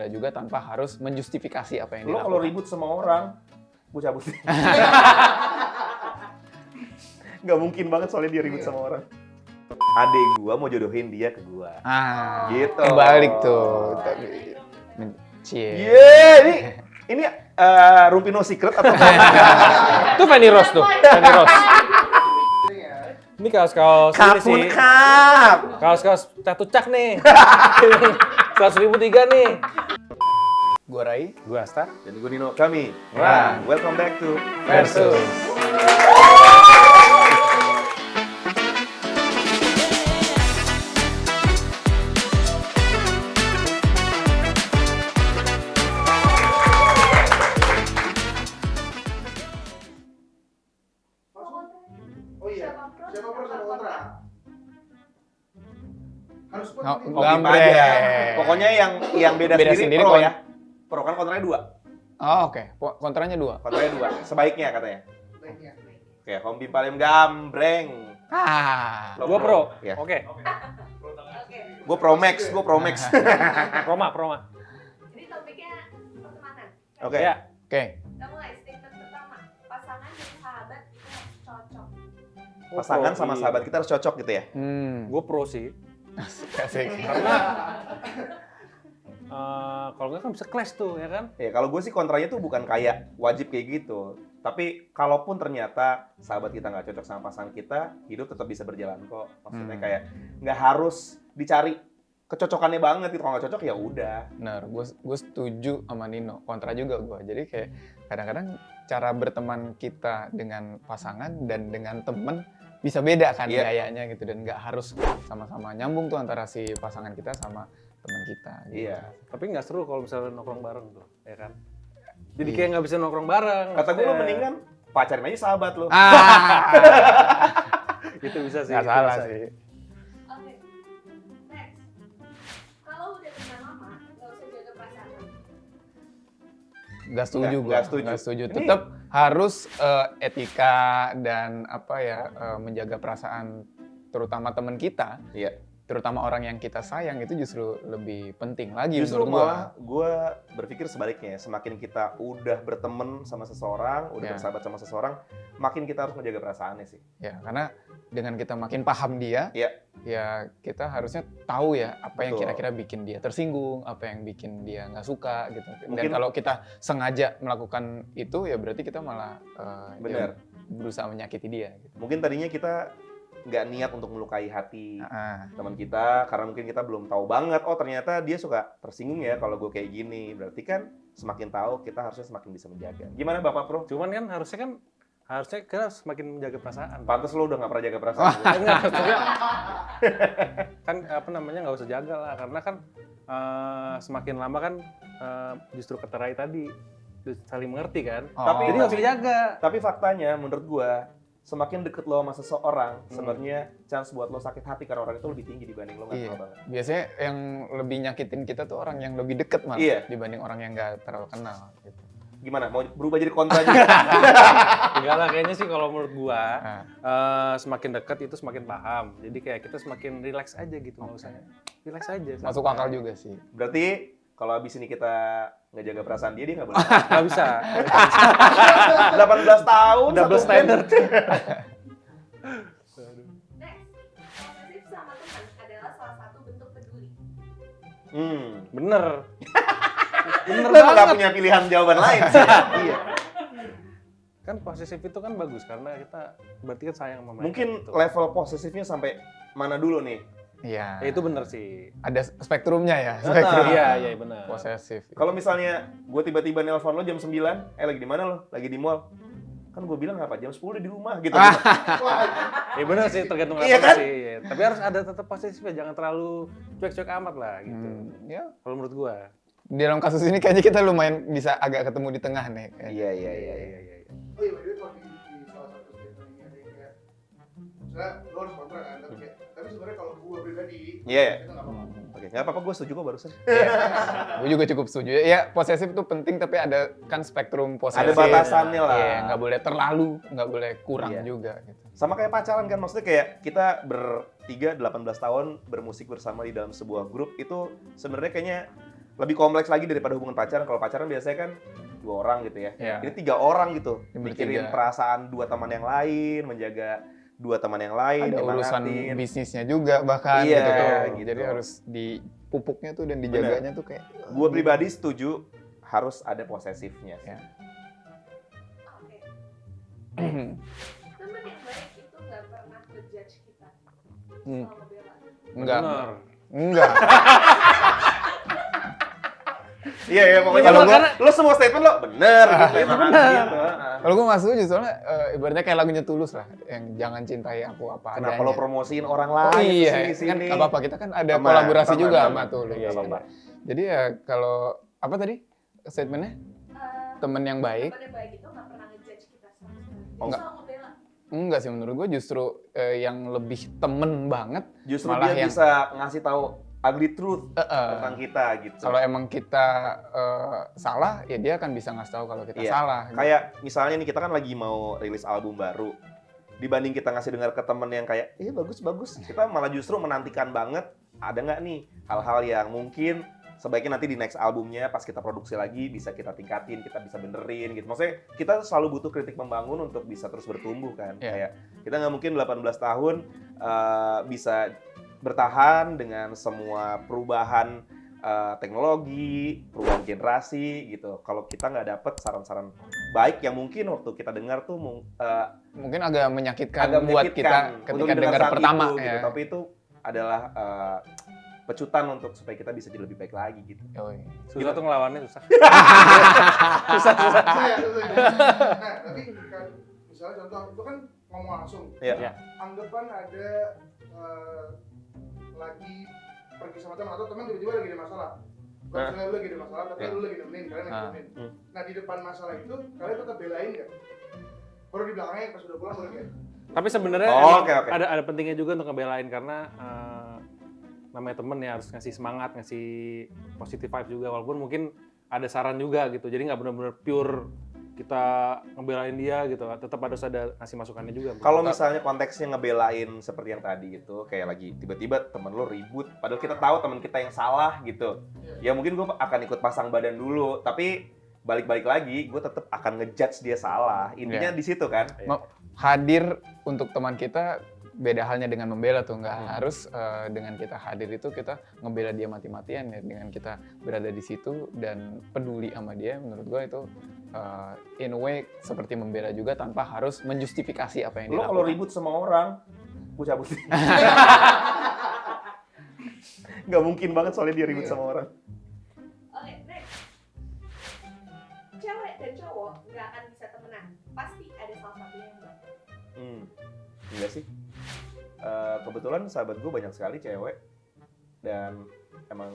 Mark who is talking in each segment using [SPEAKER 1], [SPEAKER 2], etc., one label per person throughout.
[SPEAKER 1] berbeda juga tanpa harus menjustifikasi apa yang
[SPEAKER 2] Lo
[SPEAKER 1] dilakukan.
[SPEAKER 2] kalau ribut sama orang, gue cabut. Nggak mungkin banget soalnya dia ribut sama orang. Adek gue mau jodohin dia ke gue. Gitu.
[SPEAKER 1] Kebalik tuh. Tapi cie.
[SPEAKER 2] Ini Rumpi No Secret atau
[SPEAKER 3] Itu Fanny Rose tuh, Fanny Rose. Ini kaos-kaos ini sih.
[SPEAKER 2] Kap.
[SPEAKER 3] Kaos-kaos Catu Cak nih. 100.003 nih.
[SPEAKER 1] Gua Rai.
[SPEAKER 3] Gua Asta.
[SPEAKER 2] Dan gue Nino. Kami.
[SPEAKER 1] Wah.
[SPEAKER 2] Welcome back to
[SPEAKER 1] Versus.
[SPEAKER 4] Oh iya, siapa pro sama kontra? Harus pro.
[SPEAKER 1] Oh,
[SPEAKER 2] Oke,
[SPEAKER 1] Gambreng.
[SPEAKER 2] aja. Pokoknya yang beda,
[SPEAKER 1] Beda
[SPEAKER 2] sendiri,
[SPEAKER 1] sendiri
[SPEAKER 2] pro
[SPEAKER 1] kon-
[SPEAKER 2] ya. Pro kan kontranya 2.
[SPEAKER 1] Oh, oke. Kontranya 2.
[SPEAKER 2] Kontranya 2. Sebaiknya katanya.
[SPEAKER 4] Baiknya.
[SPEAKER 2] Oke, Home Pimpalem gambreng. Lo
[SPEAKER 3] Gua pro.
[SPEAKER 2] Ya.
[SPEAKER 3] Oke.
[SPEAKER 2] Gue Pro Max,
[SPEAKER 3] Proma.
[SPEAKER 5] Ini topiknya pertemanan.
[SPEAKER 2] Oke.
[SPEAKER 3] Ya.
[SPEAKER 1] Oke.
[SPEAKER 5] Kita mulai statement pertama. Pasangan dan sahabat itu harus cocok.
[SPEAKER 2] Pasangan sama
[SPEAKER 3] Iya.
[SPEAKER 2] sahabat kita harus cocok gitu ya.
[SPEAKER 3] Gua pro sih.
[SPEAKER 1] Asik.
[SPEAKER 3] Karena kalau nggak kan bisa clash tuh, ya kan?
[SPEAKER 2] Ya kalau gue sih kontranya tuh bukan kayak wajib kayak gitu. Tapi kalaupun ternyata sahabat kita nggak cocok sama pasangan kita, hidup tetap bisa berjalan kok. Maksudnya kayak nggak harus dicari kecocokannya banget gitu. Kalau nggak cocok ya udah.
[SPEAKER 1] Benar, gue setuju sama Nino. Kontra juga gue. Jadi kayak kadang-kadang cara berteman kita dengan pasangan dan dengan temen bisa beda kan
[SPEAKER 2] Iya.
[SPEAKER 1] gayanya gitu, dan nggak harus sama-sama nyambung tuh antara si pasangan kita sama teman kita. Gitu.
[SPEAKER 2] Iya.
[SPEAKER 3] Tapi nggak seru kalau misalnya nongkrong bareng tuh, ya kan? Jadi
[SPEAKER 1] Iya.
[SPEAKER 3] kayak nggak bisa nongkrong bareng.
[SPEAKER 2] Kata gue lo
[SPEAKER 3] maksudnya.
[SPEAKER 2] mendingan pacarin aja sahabat lo.
[SPEAKER 3] Itu bisa sih.
[SPEAKER 1] Nggak
[SPEAKER 3] itu
[SPEAKER 1] salah
[SPEAKER 3] bisa.
[SPEAKER 1] sih.
[SPEAKER 5] Oke. Next. Kalau udah kenal lama, nggak usah jaga perasaan.
[SPEAKER 1] Nggak setuju gue.
[SPEAKER 2] Nggak setuju.
[SPEAKER 1] Nggak setuju.
[SPEAKER 2] Ini-
[SPEAKER 1] Tetap harus etika dan apa ya, menjaga perasaan terutama teman kita.
[SPEAKER 2] Iya.
[SPEAKER 1] Terutama orang yang kita sayang itu justru lebih penting lagi
[SPEAKER 2] Justru
[SPEAKER 1] menurut gua.
[SPEAKER 2] malah gue berpikir sebaliknya. Semakin kita udah berteman sama seseorang, udah
[SPEAKER 1] Ya.
[SPEAKER 2] bersahabat sama seseorang, makin kita harus menjaga perasaannya sih.
[SPEAKER 1] Ya, karena dengan kita makin paham dia,
[SPEAKER 2] Iya.
[SPEAKER 1] ya kita harusnya tahu ya apa yang
[SPEAKER 2] Betul.
[SPEAKER 1] kira-kira bikin dia tersinggung, apa yang bikin dia nggak suka gitu. Dan
[SPEAKER 2] Mungkin-
[SPEAKER 1] kalau kita sengaja melakukan itu, ya berarti kita malah
[SPEAKER 2] Bener.
[SPEAKER 1] berusaha menyakiti dia. Gitu.
[SPEAKER 2] Mungkin tadinya kita nggak niat untuk melukai hati
[SPEAKER 1] Ah,
[SPEAKER 2] teman kita, karena mungkin kita belum tahu banget, oh ternyata dia suka tersinggung ya kalau gue kayak gini. Berarti kan semakin tahu, kita harusnya semakin bisa menjaga. Gimana Bapak Pro?
[SPEAKER 3] Cuman kan harusnya kita semakin menjaga perasaan.
[SPEAKER 2] Pantes lo udah nggak pernah jaga perasaan.
[SPEAKER 3] Enggak, maksudnya kan apa namanya nggak usah jaga lah, karena kan semakin lama kan justru kata Rai tadi saling mengerti kan.
[SPEAKER 2] Tapi-
[SPEAKER 3] Jadi nggak usah dijaga.
[SPEAKER 2] Tapi faktanya menurut gue, semakin deket lo sama seseorang, sebenarnya chance buat lo sakit hati karena orang itu lebih tinggi dibanding lo nggak
[SPEAKER 1] Iya.
[SPEAKER 2] kenal banget.
[SPEAKER 1] biasanya yang lebih nyakitin kita tuh orang yang lebih deket malah
[SPEAKER 2] Iya.
[SPEAKER 1] dibanding orang yang nggak terlalu kenal. Gitu.
[SPEAKER 2] Gimana? Mau berubah jadi kontra juga?
[SPEAKER 3] Enggak lah, kayaknya sih kalau menurut gua
[SPEAKER 1] Nah,
[SPEAKER 3] semakin dekat itu semakin paham. Jadi kayak kita semakin relax aja gitu, nggak usah relax aja.
[SPEAKER 1] masuk akal juga sih.
[SPEAKER 2] Berarti kalau abis ini kita nggak jaga perasaan dia nggak boleh.
[SPEAKER 3] Nggak bisa.
[SPEAKER 2] 18 tahun,
[SPEAKER 3] Double
[SPEAKER 2] satu band.
[SPEAKER 3] standard.
[SPEAKER 5] Next. Posesif sama teman adalah salah satu bentuk peduli.
[SPEAKER 3] Bener. Bener
[SPEAKER 2] Lo nggak
[SPEAKER 3] banget.
[SPEAKER 2] punya pilihan jawaban lain sih. Iya.
[SPEAKER 3] Kan posesif itu kan bagus karena kita berarti kan sayang sama mereka.
[SPEAKER 2] Mungkin
[SPEAKER 3] gitu.
[SPEAKER 2] level posesifnya sampai mana dulu nih?
[SPEAKER 1] Iya.
[SPEAKER 3] Ya, itu bener sih.
[SPEAKER 1] Ada spektrumnya ya, spektrum
[SPEAKER 3] Iya bener.
[SPEAKER 1] posesif.
[SPEAKER 2] Kalau misalnya gue tiba-tiba nelpon lo jam 9, lagi di mana lo? Lagi di mall. Kan gue bilang apa? Jam 10 di rumah gitu.
[SPEAKER 3] Ya bener sih, tergantung
[SPEAKER 2] Iya
[SPEAKER 3] level
[SPEAKER 2] kan?
[SPEAKER 3] sih. Iya. Tapi harus ada tetap posesifnya, jangan terlalu cuek-cuek amat lah gitu.
[SPEAKER 1] Ya,
[SPEAKER 3] Kalau menurut gua.
[SPEAKER 1] di dalam kasus ini kayaknya kita lumayan bisa agak ketemu di tengah nih. kayaknya.
[SPEAKER 2] Iya.
[SPEAKER 4] Oh iya, by the way, kalau di salah satu statement ini ada yang kayak, misalnya lo harus kontra kan, tapi sebenarnya kalau gue pribadi,
[SPEAKER 2] Iya.
[SPEAKER 4] itu nggak apa-apa.
[SPEAKER 2] Oke, nggak apa-apa, gue setuju kok barusan.
[SPEAKER 1] Gue juga cukup setuju. Ya, posesif itu penting, tapi ada kan spektrum posesif.
[SPEAKER 2] Ada batasannya lah.
[SPEAKER 1] Iya, nggak boleh terlalu, nggak boleh kurang
[SPEAKER 2] Iya.
[SPEAKER 1] juga. Gitu.
[SPEAKER 2] Sama kayak pacaran kan, maksudnya kayak kita bertiga 18 tahun bermusik bersama di dalam sebuah grup itu sebenarnya kayaknya lebih kompleks lagi daripada hubungan pacaran. Kalau pacaran biasanya kan 2 orang gitu ya.
[SPEAKER 1] Iya.
[SPEAKER 2] Ini 3 orang gitu.
[SPEAKER 1] Ini
[SPEAKER 2] Mikirin
[SPEAKER 1] bertiga.
[SPEAKER 2] perasaan 2 teman yang lain, menjaga 2 teman yang lain,
[SPEAKER 1] Ada urusan
[SPEAKER 2] nyemangatin.
[SPEAKER 1] bisnisnya juga bahkan
[SPEAKER 2] Iya,
[SPEAKER 1] gitu kan.
[SPEAKER 2] gitu.
[SPEAKER 1] Jadi harus dipupuknya tuh dan dijaganya tuh kayak
[SPEAKER 2] Gue pribadi setuju harus ada posesifnya sih.
[SPEAKER 1] Ya.
[SPEAKER 5] Oke. Temen yang baik itu nggak pernah ngejudge kita.
[SPEAKER 1] Hmm.
[SPEAKER 5] Selalu bela.
[SPEAKER 1] enggak.
[SPEAKER 3] Bener.
[SPEAKER 1] Enggak.
[SPEAKER 2] Iya, pokoknya
[SPEAKER 1] Kalau
[SPEAKER 2] lo semua statement lo bener gitu ya. Gitu.
[SPEAKER 1] Kalau gue nggak setuju soalnya ibaratnya kayak lagunya Tulus lah, yang jangan cintai aku apa
[SPEAKER 2] Kenapa
[SPEAKER 1] adanya.
[SPEAKER 2] lo promosiin orang
[SPEAKER 1] Oh
[SPEAKER 2] lain
[SPEAKER 1] iya,
[SPEAKER 2] sini?
[SPEAKER 1] kan nggak apa-apa, kita kan ada
[SPEAKER 2] Teman,
[SPEAKER 1] kolaborasi
[SPEAKER 2] teman,
[SPEAKER 1] juga
[SPEAKER 2] teman.
[SPEAKER 1] sama Tulus.
[SPEAKER 2] Iya, iya.
[SPEAKER 1] Jadi ya kalau apa tadi statementnya, temen yang baik,
[SPEAKER 5] Temen yang baik itu nggak pernah ngejudge kita sama sekali. Dia
[SPEAKER 2] Oh,
[SPEAKER 1] nggak.
[SPEAKER 5] selalu ngebela.
[SPEAKER 1] enggak sih menurut gue justru yang lebih temen banget.
[SPEAKER 2] Justru
[SPEAKER 1] Malah
[SPEAKER 2] dia
[SPEAKER 1] yang-
[SPEAKER 2] bisa ngasih tahu ugly truth
[SPEAKER 1] eh,
[SPEAKER 2] tentang kita gitu.
[SPEAKER 1] kalau emang kita salah, ya dia akan bisa ngasih tahu kalau kita
[SPEAKER 2] Iya.
[SPEAKER 1] salah.
[SPEAKER 2] Kayak misalnya nih kita kan lagi mau rilis album baru. Dibanding kita ngasih dengar ke temen yang kayak, bagus, kita malah justru menantikan banget ada nggak nih hal-hal yang mungkin sebaiknya nanti di next albumnya pas kita produksi lagi bisa kita tingkatin, kita bisa benerin gitu. Maksudnya kita selalu butuh kritik membangun untuk bisa terus bertumbuh kan.
[SPEAKER 1] Iya.
[SPEAKER 2] Kayak kita nggak mungkin 18 tahun bisa bertahan dengan semua perubahan teknologi, perubahan generasi gitu. Kalau kita nggak dapet saran-saran baik yang mungkin waktu kita dengar tuh
[SPEAKER 1] Mungkin agak menyakitkan
[SPEAKER 2] agak
[SPEAKER 1] buat
[SPEAKER 2] menyakitkan
[SPEAKER 1] kita
[SPEAKER 2] untuk
[SPEAKER 1] ketika
[SPEAKER 2] didengar
[SPEAKER 1] dengar
[SPEAKER 2] saat
[SPEAKER 1] pertama
[SPEAKER 2] itu,
[SPEAKER 1] ya.
[SPEAKER 2] gitu. Tapi itu adalah pecutan untuk supaya kita bisa jadi lebih baik lagi gitu.
[SPEAKER 1] Yoi.
[SPEAKER 3] Susah tuh ngelawannya, susah.
[SPEAKER 4] Susah ya, susah. Nah, tapi kan misalnya contoh itu kan ngomong langsung.
[SPEAKER 2] Iya.
[SPEAKER 3] Iya.
[SPEAKER 4] Anggapan ada lagi pergi sama teman atau teman tiba-tiba lagi ada masalah. Bukan
[SPEAKER 2] Nah.
[SPEAKER 4] misalnya lu lagi ada masalah, tapi
[SPEAKER 1] Nah.
[SPEAKER 4] lu lagi nemenin, kalian lagi
[SPEAKER 1] Nah.
[SPEAKER 4] nemenin.
[SPEAKER 2] Hmm.
[SPEAKER 4] Nah, di depan masalah itu kalian tetap belain nggak? Baru di belakangnya pas udah pulang baru kayak
[SPEAKER 3] Tapi sebenarnya
[SPEAKER 2] Oh,
[SPEAKER 3] emang
[SPEAKER 2] oke, oke.
[SPEAKER 3] ada pentingnya juga untuk ngebelain karena namanya temen ya harus ngasih semangat, ngasih positive vibe juga walaupun mungkin ada saran juga gitu. Jadi nggak benar-benar pure kita ngebelain dia gitu. Tetap harus ada ngasih masukannya juga.
[SPEAKER 2] Kalau misalnya konteksnya ngebelain seperti yang tadi gitu, kayak lagi tiba-tiba temen lo ribut, padahal kita tahu temen kita yang salah gitu. Ya mungkin gue akan ikut pasang badan dulu, tapi balik-balik lagi, gue tetap akan ngejudge dia salah. Intinya di situ kan.
[SPEAKER 1] Hadir untuk teman kita beda halnya dengan membela tuh, nggak harus dengan kita hadir itu kita ngebela dia mati-matian ya, dengan kita berada di situ dan peduli sama dia, menurut gue itu in a way seperti membela juga tanpa harus menjustifikasi apa yang
[SPEAKER 2] Lo
[SPEAKER 1] dilakukan.
[SPEAKER 2] kalau ribut sama orang, gue cabut. Nggak mungkin banget soalnya dia ribut sama orang.
[SPEAKER 5] Oke, next. Cewek dan cowok nggak akan bisa temenan. Pasti ada salah satunya yang enggak.
[SPEAKER 2] Enggak sih. Kebetulan sahabat gue banyak sekali cewek dan emang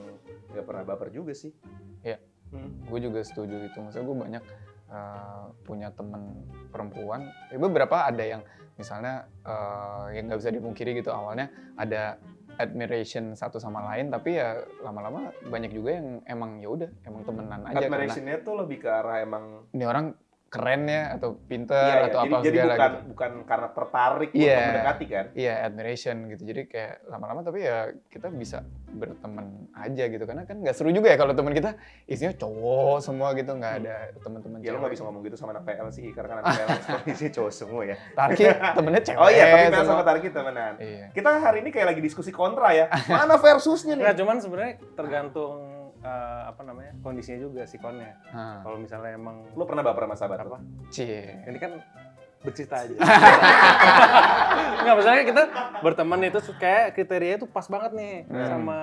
[SPEAKER 2] nggak pernah baper juga sih.
[SPEAKER 1] Iya. Gue juga setuju itu. Maksudnya gue banyak punya temen perempuan. Beberapa ada yang misalnya yang nggak bisa dipungkiri gitu, awalnya ada admiration satu sama lain, tapi ya lama-lama banyak juga yang emang ya udah emang temenan aja karena
[SPEAKER 2] Admiration-nya tuh lebih ke arah emang
[SPEAKER 1] ini orang keren ya atau pinter
[SPEAKER 2] iya,
[SPEAKER 1] atau apa
[SPEAKER 2] jadi
[SPEAKER 1] segala
[SPEAKER 2] bukan
[SPEAKER 1] gitu.
[SPEAKER 2] bukan karena tertarik
[SPEAKER 1] Iya.
[SPEAKER 2] untuk mendekati kan.
[SPEAKER 1] Iya, admiration gitu. Jadi kayak lama-lama tapi ya kita bisa berteman aja gitu. Karena kan nggak seru juga ya kalau teman kita isinya cowok semua gitu, nggak ada teman-teman
[SPEAKER 2] Ya lo
[SPEAKER 1] cewek.
[SPEAKER 2] nggak bisa ngomong gitu sama anak PL sih, karena kan anak PL seperti cowok semua ya.
[SPEAKER 1] Tarki temennya cewek.
[SPEAKER 2] Oh iya, tapi PL
[SPEAKER 1] semua.
[SPEAKER 2] sama Tarki temenan.
[SPEAKER 1] Iya.
[SPEAKER 2] Kita hari ini kayak lagi diskusi kontra ya. Mana versusnya nih?
[SPEAKER 3] Nggak, cuman sebenarnya tergantung apa namanya kondisinya juga sikonnya.
[SPEAKER 1] Nah,
[SPEAKER 3] Kalau misalnya emang
[SPEAKER 2] Lo pernah baper sama sahabat lo?
[SPEAKER 3] apa?
[SPEAKER 1] cie.
[SPEAKER 3] Ini kan bercerita aja. Nggak, misalnya kita berteman itu kayak kriteria itu pas banget nih sama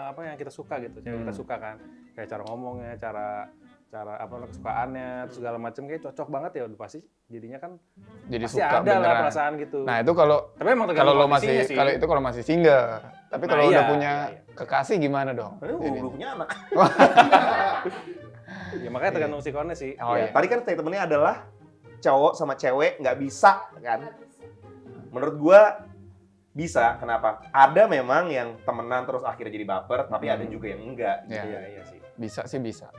[SPEAKER 3] apa yang kita suka gitu, yang kita suka kan. Kayak cara ngomongnya, cara apa kesukaannya, terus segala macam kayak cocok banget ya udah pasti jadinya kan
[SPEAKER 1] Jadi
[SPEAKER 3] pasti
[SPEAKER 1] suka
[SPEAKER 3] ada lah
[SPEAKER 1] beneran.
[SPEAKER 3] perasaan gitu.
[SPEAKER 1] Nah, itu kalau
[SPEAKER 3] Tapi emang tergantung
[SPEAKER 1] kalau lo
[SPEAKER 3] kondisinya
[SPEAKER 1] masih
[SPEAKER 3] sih.
[SPEAKER 1] kalau itu kalau masih single. Tapi
[SPEAKER 3] Nah,
[SPEAKER 1] kalau
[SPEAKER 3] iya,
[SPEAKER 1] udah punya
[SPEAKER 3] iya.
[SPEAKER 1] kekasih gimana dong?
[SPEAKER 2] Gue
[SPEAKER 1] Jadi-
[SPEAKER 2] belum punya anak.
[SPEAKER 3] Ya makanya tergantung sikonnya sih.
[SPEAKER 1] Oh
[SPEAKER 2] Ya,
[SPEAKER 1] iya.
[SPEAKER 2] tadi kan statementnya adalah cowok sama cewek nggak bisa kan?
[SPEAKER 5] Nggak bisa.
[SPEAKER 2] Menurut gua bisa. Kenapa? Ada memang yang temenan terus akhirnya jadi baper, tapi ada juga yang enggak.
[SPEAKER 1] Iya.
[SPEAKER 3] Iya, iya sih.
[SPEAKER 1] Bisa sih bisa.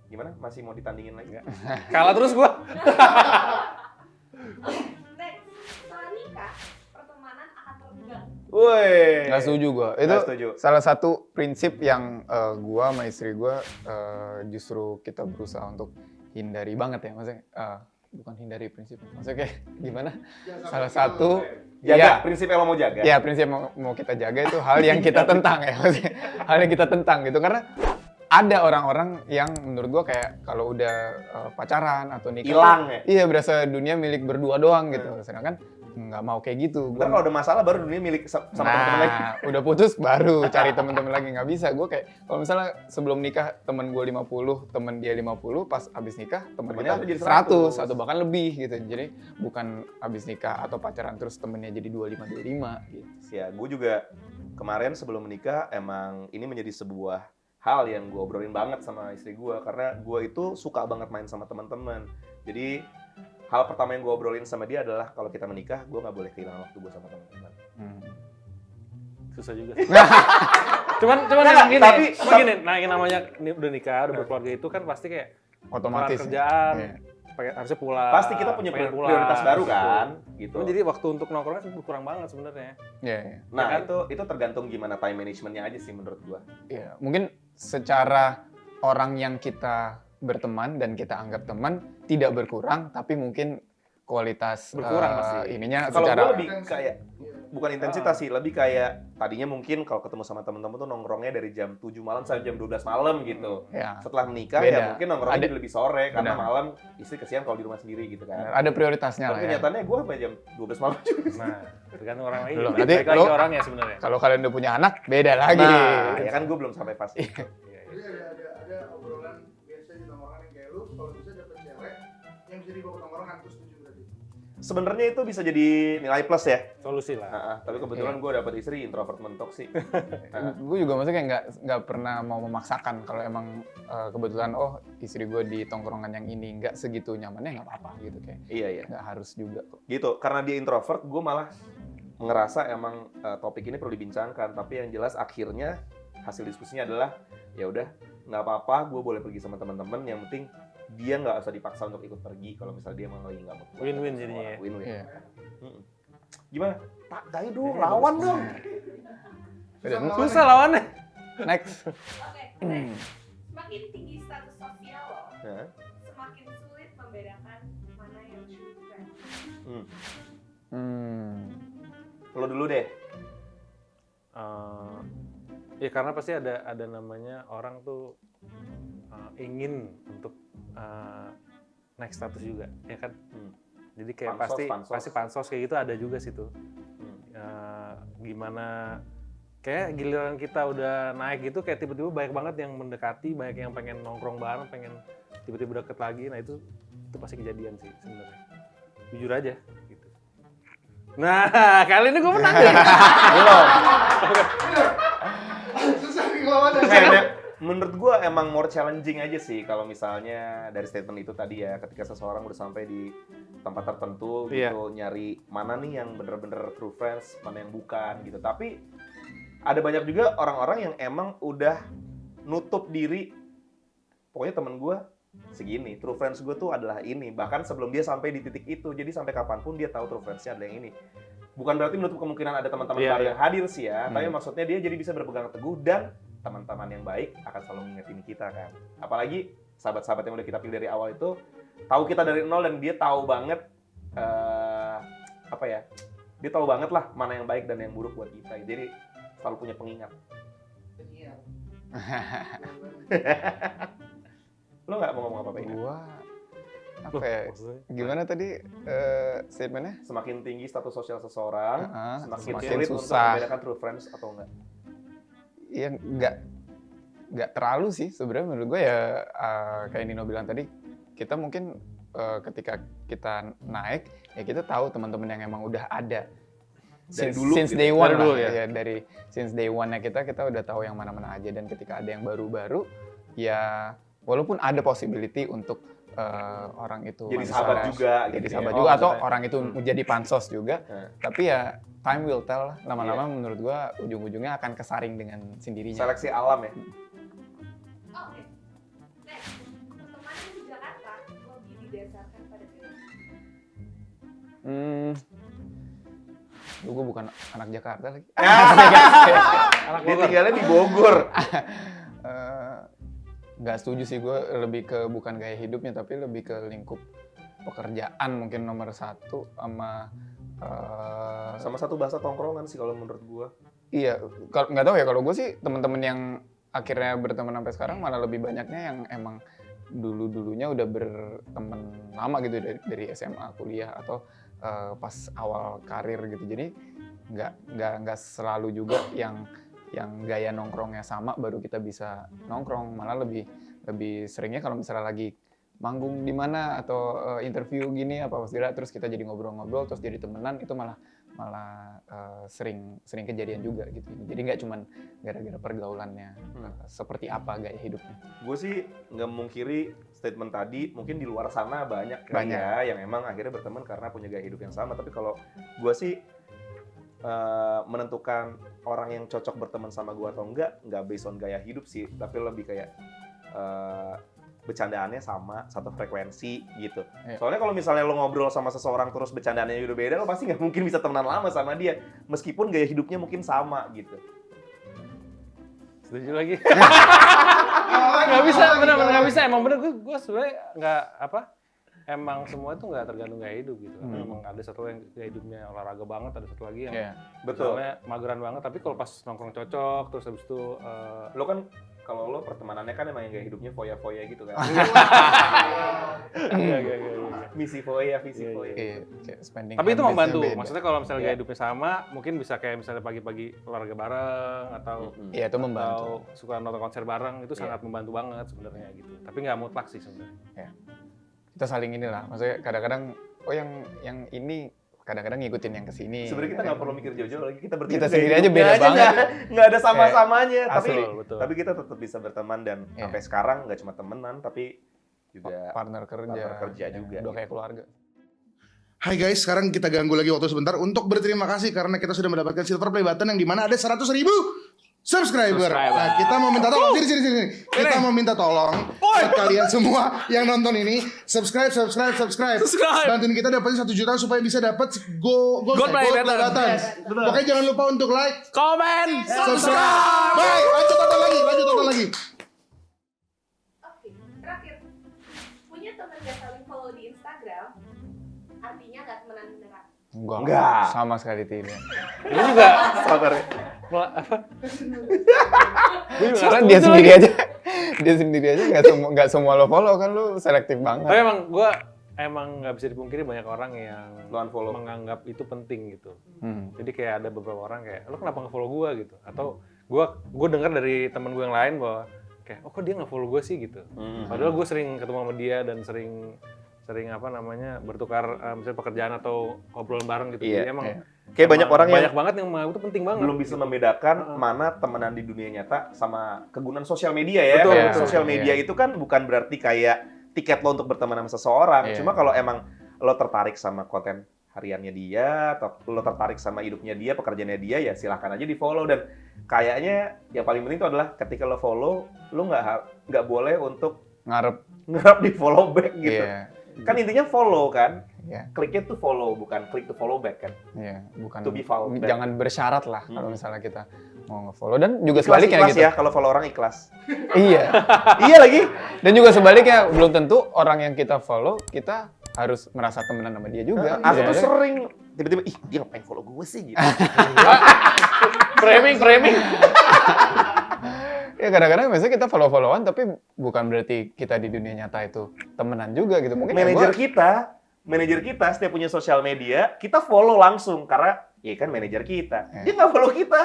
[SPEAKER 2] Gimana? Masih mau ditandingin lagi?
[SPEAKER 3] Kalah terus gua.
[SPEAKER 5] Next, setelah nikah, pertemanan akan terenggang.
[SPEAKER 2] Woi.
[SPEAKER 1] Nggak setuju gue. Itu
[SPEAKER 2] Nggak setuju.
[SPEAKER 1] salah satu prinsip yang gue sama istri gue justru kita berusaha untuk hindari banget ya. Maksudnya bukan hindari prinsip. Maksudnya kayak gimana?
[SPEAKER 4] Jangan
[SPEAKER 1] Salah
[SPEAKER 4] sampai
[SPEAKER 1] satu
[SPEAKER 2] Jaga,
[SPEAKER 1] Iya.
[SPEAKER 2] prinsip yang lo mau jaga.
[SPEAKER 1] Ya prinsip mau kita jaga itu hal yang kita tentang ya. Maksudnya, hal yang kita tentang gitu. Karena ada orang-orang yang menurut gue kayak kalau udah pacaran atau nikah.
[SPEAKER 2] Hilang ya?
[SPEAKER 1] Iya berasa dunia milik berdua doang gitu. Sedangkan nggak mau kayak gitu.
[SPEAKER 2] Ntar kalau ada masalah baru dunia milik sama teman-teman lagi.
[SPEAKER 1] Nah, udah putus baru cari temen-temen lagi. Nggak bisa. Gue kayak, kalau misalnya sebelum nikah temen gue 50, temen dia 50, pas abis nikah temen
[SPEAKER 2] Temennya
[SPEAKER 1] kita
[SPEAKER 2] jadi
[SPEAKER 1] 100,
[SPEAKER 2] 100.
[SPEAKER 1] atau bahkan lebih gitu. Jadi bukan abis nikah atau pacaran terus temennya jadi 25 gitu.
[SPEAKER 2] Ya, gue juga kemarin sebelum menikah emang ini menjadi sebuah hal yang gue obrolin banget sama istri gue karena gue itu suka banget main sama teman-teman. Jadi hal pertama yang gue obrolin sama dia adalah kalau kita menikah, gue nggak boleh kehilangan waktu gue sama teman-teman.
[SPEAKER 3] Susah juga. cuman
[SPEAKER 2] Nggak,
[SPEAKER 3] yang gini,
[SPEAKER 2] tapi-
[SPEAKER 3] cuma gini, nah yang namanya udah nikah, udah berkeluarga itu kan pasti kayak
[SPEAKER 1] Otomatis.
[SPEAKER 3] kelar kerjaan,
[SPEAKER 1] Iya.
[SPEAKER 3] harusnya pulang.
[SPEAKER 2] Pasti kita punya
[SPEAKER 3] pengen pulang,
[SPEAKER 2] prioritas baru
[SPEAKER 3] gitu.
[SPEAKER 2] kan, gitu.
[SPEAKER 3] Cuman jadi waktu untuk nongkrongnya berkurang banget sebenarnya.
[SPEAKER 1] Iya, iya.
[SPEAKER 2] Nah,
[SPEAKER 3] ya kan?
[SPEAKER 2] itu tergantung gimana time managementnya aja sih menurut gue.
[SPEAKER 1] Iya, mungkin secara orang yang kita berteman dan kita anggap teman tidak berkurang, tapi mungkin kualitas
[SPEAKER 3] Berkurang pasti.
[SPEAKER 1] ininya
[SPEAKER 2] Kalau
[SPEAKER 1] secara
[SPEAKER 2] gue lebih kayak
[SPEAKER 4] Iya.
[SPEAKER 2] bukan intensitas sih, lebih kayak tadinya mungkin kalau ketemu sama temen-temen tuh nongkrongnya dari jam 7 malam sampai jam 12 malam gitu.
[SPEAKER 1] ya,
[SPEAKER 2] Setelah menikah
[SPEAKER 1] Beda.
[SPEAKER 2] ya mungkin nongkrongnya
[SPEAKER 1] Ada-
[SPEAKER 2] jadi lebih sore karena
[SPEAKER 1] Benar.
[SPEAKER 2] malam istri kesian kalau di rumah sendiri gitu kan.
[SPEAKER 1] ada prioritasnya lah
[SPEAKER 2] Tapi
[SPEAKER 1] ya.
[SPEAKER 2] kenyataannya gue sampai jam 12 malam juga.
[SPEAKER 3] Nah, tergantung orang lagi.
[SPEAKER 1] Belum,
[SPEAKER 3] Balik
[SPEAKER 1] nanti
[SPEAKER 3] lagi
[SPEAKER 1] lo-
[SPEAKER 3] ke orangnya sebenarnya.
[SPEAKER 1] Kalau kalian udah punya anak, beda lagi.
[SPEAKER 2] Nah, ya kan gue belum sampai pas.
[SPEAKER 3] Iya,
[SPEAKER 4] Jadi ada obrolan biasa di tongkrongan yang kayak lu kalau bisa dapet cewek yang bisa dibawa ke tongkrongan terus setuju berarti.
[SPEAKER 2] Sebenarnya itu bisa jadi nilai plus ya.
[SPEAKER 3] Solusi lah.
[SPEAKER 2] Tapi kebetulan gue dapet istri introvert mentok sih.
[SPEAKER 1] Gue juga maksudnya kayak nggak pernah mau memaksakan kalau emang kebetulan istri gue di tongkrongan yang ini nggak segitu nyamannya nggak apa-apa gitu kayak
[SPEAKER 2] Iya.
[SPEAKER 1] nggak harus juga kok.
[SPEAKER 2] Gitu, karena dia introvert, gue malah ngerasa emang topik ini perlu dibincangkan. Tapi yang jelas akhirnya hasil diskusinya adalah ya udah nggak apa-apa, gue boleh pergi sama teman-teman. Yang penting dia nggak usah dipaksa untuk ikut pergi kalau misalnya dia emang lagi nggak mau.
[SPEAKER 3] Win-win jadinya ya.
[SPEAKER 2] Win-win.
[SPEAKER 1] Iya.
[SPEAKER 2] Gimana? Tak, ayo dong, lawan dong.
[SPEAKER 1] Udah,
[SPEAKER 3] Susah lawannya.
[SPEAKER 1] next.
[SPEAKER 5] Oke, next. Semakin tinggi status sosial lo,
[SPEAKER 2] Nah,
[SPEAKER 5] semakin sulit membedakan mana yang true friend.
[SPEAKER 2] lo dulu deh.
[SPEAKER 3] Ya karena pasti ada namanya orang tuh ingin untuk naik status juga, ya kan? Jadi kayak pasti pansos kayak gitu ada juga sih tuh. Gimana kayak giliran kita udah naik gitu kayak tiba-tiba banyak banget yang mendekati, banyak yang pengen nongkrong bareng, pengen tiba-tiba deket lagi. Nah itu pasti kejadian sih sebenarnya. Jujur aja gitu. Nah, kali ini gue menang deh.
[SPEAKER 2] Belum.
[SPEAKER 4] Susah nih ngelawannya.
[SPEAKER 2] Kayaknya menurut gue emang more challenging aja sih kalau misalnya dari statement itu tadi ya, ketika seseorang udah sampai di tempat tertentu gitu, nyari mana nih yang bener-bener true friends, mana yang bukan gitu. Tapi ada banyak juga orang-orang yang emang udah nutup diri, pokoknya temen gue segini, true friends gue tuh adalah ini. Bahkan sebelum dia sampai di titik itu, jadi sampai kapanpun dia tahu true friends-nya adalah yang ini. Bukan berarti menutup kemungkinan ada teman-teman baru yang hadir sih ya, tapi maksudnya dia jadi bisa berpegang teguh dan teman-teman yang baik akan selalu mengingetin kita kan. Apalagi sahabat-sahabat yang udah kita pilih dari awal itu tahu kita dari nol dan dia tahu banget dia tahu banget lah mana yang baik dan yang buruk buat kita. Jadi selalu punya pengingat.
[SPEAKER 4] Penyiar.
[SPEAKER 2] Lo nggak mau ngomong apa-apa ini?
[SPEAKER 1] Gua apa ya? Gimana tadi statementnya?
[SPEAKER 2] Semakin tinggi status sosial seseorang, semakin
[SPEAKER 1] semakin
[SPEAKER 2] sulit untuk
[SPEAKER 1] susah.
[SPEAKER 2] membedakan true friends atau enggak.
[SPEAKER 1] Iya nggak terlalu sih sebenarnya menurut gue ya kayak Nino bilang tadi kita mungkin ketika kita naik ya kita tahu teman-teman yang emang udah ada
[SPEAKER 2] Dari dulu
[SPEAKER 1] since
[SPEAKER 2] gitu.
[SPEAKER 1] day one
[SPEAKER 3] Dari dulu,
[SPEAKER 1] lah,
[SPEAKER 3] ya.
[SPEAKER 1] ya dari since day one-nya kita udah tahu yang mana-mana aja dan ketika ada yang baru-baru ya walaupun ada possibility untuk orang itu
[SPEAKER 2] Jadi
[SPEAKER 1] masalah,
[SPEAKER 2] sahabat juga
[SPEAKER 1] jadi
[SPEAKER 2] gitu
[SPEAKER 1] sahabat
[SPEAKER 2] ya.
[SPEAKER 1] juga atau
[SPEAKER 2] maksudnya.
[SPEAKER 1] orang itu menjadi pansos juga tapi ya time will tell lah. Lama-lama
[SPEAKER 2] Iya.
[SPEAKER 1] menurut gua ujung-ujungnya akan kesaring dengan sendirinya.
[SPEAKER 2] Seleksi alam ya.
[SPEAKER 5] Oke, next. Pertemanan di Jakarta lebih didasarkan pada pilihan.
[SPEAKER 1] gue bukan anak Jakarta lagi.
[SPEAKER 3] Anak
[SPEAKER 2] Dia
[SPEAKER 3] Bogor.
[SPEAKER 2] tinggalnya di Bogor.
[SPEAKER 1] Nggak setuju sih, gue lebih ke bukan gaya hidupnya tapi lebih ke lingkup pekerjaan mungkin nomor satu sama
[SPEAKER 2] Sama satu bahasa tongkrongan sih kalau menurut gua.
[SPEAKER 1] iya, nggak tahu ya, kalau gue sih teman-teman yang akhirnya berteman sampai sekarang malah lebih banyaknya yang emang dulunya udah berteman lama gitu dari SMA, kuliah atau pas awal karir gitu. Jadi nggak selalu juga yang gaya nongkrongnya sama baru kita bisa nongkrong, malah lebih seringnya kalau misalnya lagi manggung di mana atau interview gini apa segala terus kita jadi ngobrol-ngobrol terus jadi temenan, itu malah sering kejadian juga gitu. Jadi nggak cuman gara-gara pergaulannya seperti apa gaya hidupnya.
[SPEAKER 2] Gue sih nggak memungkiri statement tadi, mungkin di luar sana banyak
[SPEAKER 1] Banyak.
[SPEAKER 2] ya yang emang akhirnya berteman karena punya gaya hidup yang sama. Tapi kalau gue sih menentukan orang yang cocok berteman sama gue atau nggak based on gaya hidup sih, tapi lebih kayak bercandaannya sama, satu frekuensi gitu.
[SPEAKER 1] Iya.
[SPEAKER 2] Soalnya kalau misalnya lo ngobrol sama seseorang terus bercandaannya udah beda, lo pasti nggak mungkin bisa temenan lama sama dia, meskipun gaya hidupnya mungkin sama gitu.
[SPEAKER 3] Setuju lagi. Nggak bisa, benar-benar nggak bisa. Emang bener, gue sebenarnya nggak apa. Emang semua itu nggak tergantung gaya hidup gitu. Emang ada satu yang gaya hidupnya olahraga banget, ada satu lagi yang
[SPEAKER 1] Iya.
[SPEAKER 2] Betul.
[SPEAKER 3] misalnya mageran banget. Tapi kalau pas nongkrong cocok, terus habis itu
[SPEAKER 2] Lo kan kalau lo pertemanannya kan emang yang gaya hidupnya foya-foya gitu kan.
[SPEAKER 3] iya.
[SPEAKER 2] Misi foya, visi
[SPEAKER 3] Iya,
[SPEAKER 2] foya.
[SPEAKER 1] Iya, kayak spending
[SPEAKER 3] Tapi itu
[SPEAKER 1] habits-nya
[SPEAKER 3] membantu.
[SPEAKER 1] beda.
[SPEAKER 3] Maksudnya kalau misalnya
[SPEAKER 2] Iya.
[SPEAKER 3] gaya hidupnya sama, mungkin bisa kayak misalnya pagi-pagi olahraga bareng atau
[SPEAKER 1] Iya, itu membantu.
[SPEAKER 3] atau suka nonton konser bareng, itu
[SPEAKER 2] Iya.
[SPEAKER 3] sangat membantu banget sebenarnya gitu. Tapi nggak mutlak sih sebenarnya.
[SPEAKER 1] Kita saling inilah, maksudnya kadang-kadang yang ini kadang-kadang ngikutin yang kesini.
[SPEAKER 2] Sebenarnya kita nggak perlu mikir jauh-jauh lagi, kita berdua
[SPEAKER 1] Kita
[SPEAKER 2] juga
[SPEAKER 1] sendiri aja
[SPEAKER 2] hidupnya
[SPEAKER 1] beda banget.
[SPEAKER 2] nggak ada sama-samanya.
[SPEAKER 1] Kayak
[SPEAKER 2] Tapi
[SPEAKER 1] asli.
[SPEAKER 3] Betul.
[SPEAKER 2] tapi kita tetap bisa berteman dan
[SPEAKER 1] Iya.
[SPEAKER 2] sampai sekarang nggak cuma temenan tapi juga
[SPEAKER 1] partner kerja.
[SPEAKER 2] Partner kerja
[SPEAKER 1] Ya,
[SPEAKER 2] juga,
[SPEAKER 1] Udah
[SPEAKER 2] gitu.
[SPEAKER 1] kayak keluarga.
[SPEAKER 4] Hai guys, sekarang kita ganggu lagi waktu sebentar untuk berterima kasih karena kita sudah mendapatkan silver play button yang dimana ada 100.000 subscriber. Nah, kita mau minta tolong sini. Kita mau minta tolong buat kalian semua yang nonton ini subscribe. Bantuin kita dapetin 1 juta supaya bisa dapat gold play button. Pokoknya jangan lupa untuk like,
[SPEAKER 3] Komen,
[SPEAKER 4] subscribe. Baik, lanjut tonton lagi.
[SPEAKER 5] Oke, terakhir. Punya teman gak saling follow di Instagram, artinya gak temenan beneran.
[SPEAKER 2] Enggak.
[SPEAKER 1] Sama sekali tidak.
[SPEAKER 3] Ini juga
[SPEAKER 2] sabar ya.
[SPEAKER 1] Karena dia sendiri aja nggak semua lo follow kan, lu selektif banget.
[SPEAKER 3] Tapi emang gue nggak bisa dipungkiri banyak orang yang
[SPEAKER 2] Lo unfollow.
[SPEAKER 3] menganggap itu penting gitu.
[SPEAKER 1] Hmm.
[SPEAKER 3] Jadi kayak ada beberapa orang kayak, lo kenapa nge-follow gue gitu? Atau gue dengar dari temen gue yang lain bahwa kayak, oh kok dia nge-follow gue sih gitu. Padahal gue sering ketemu sama dia dan sering apa namanya bertukar misalnya pekerjaan atau obrolan bareng gitu.
[SPEAKER 2] Iya,
[SPEAKER 3] Jadi emang
[SPEAKER 2] Kayak banyak orang yang
[SPEAKER 3] banyak banget yang menganggap itu penting banget.
[SPEAKER 2] belum bisa membedakan mana temenan di dunia nyata sama kegunaan sosial media ya.
[SPEAKER 3] Betul,
[SPEAKER 1] betul.
[SPEAKER 2] Sosial media itu kan bukan berarti kayak tiket lo untuk berteman sama seseorang.
[SPEAKER 1] Iya.
[SPEAKER 2] Cuma kalau emang lo tertarik sama konten hariannya dia, atau lo tertarik sama hidupnya dia, pekerjaannya dia, ya silahkan aja di follow. Dan kayaknya yang paling penting itu adalah ketika lo follow, lo nggak boleh untuk ngarep di follow back gitu.
[SPEAKER 1] Iya.
[SPEAKER 2] Kan intinya follow kan,
[SPEAKER 1] Iya.
[SPEAKER 2] kliknya tuh follow, bukan klik to follow back kan.
[SPEAKER 1] Iya, bukan.
[SPEAKER 2] To be followed back.
[SPEAKER 1] Jangan bersyarat lah kalau
[SPEAKER 2] Hmm.
[SPEAKER 1] misalnya kita mau nge-follow, dan juga
[SPEAKER 2] Ikhlas
[SPEAKER 1] sebaliknya gitu.
[SPEAKER 2] ya, kalau follow orang ikhlas.
[SPEAKER 1] Iya.
[SPEAKER 2] Iya lagi.
[SPEAKER 1] Dan juga sebaliknya, belum tentu orang yang kita follow kita harus merasa temenan sama dia juga.
[SPEAKER 2] Aku tuh
[SPEAKER 1] Iya.
[SPEAKER 2] sering tiba-tiba, ih dia ngapain follow gue sih gitu.
[SPEAKER 3] framing.
[SPEAKER 1] Ya kadang-kadang biasanya kita follow-followan tapi bukan berarti kita di dunia nyata itu temenan juga gitu. Mungkin ya
[SPEAKER 2] Manajer kita setiap punya sosial media, kita follow langsung karena ya kan manajer kita.
[SPEAKER 1] Ya.
[SPEAKER 2] Dia nggak follow kita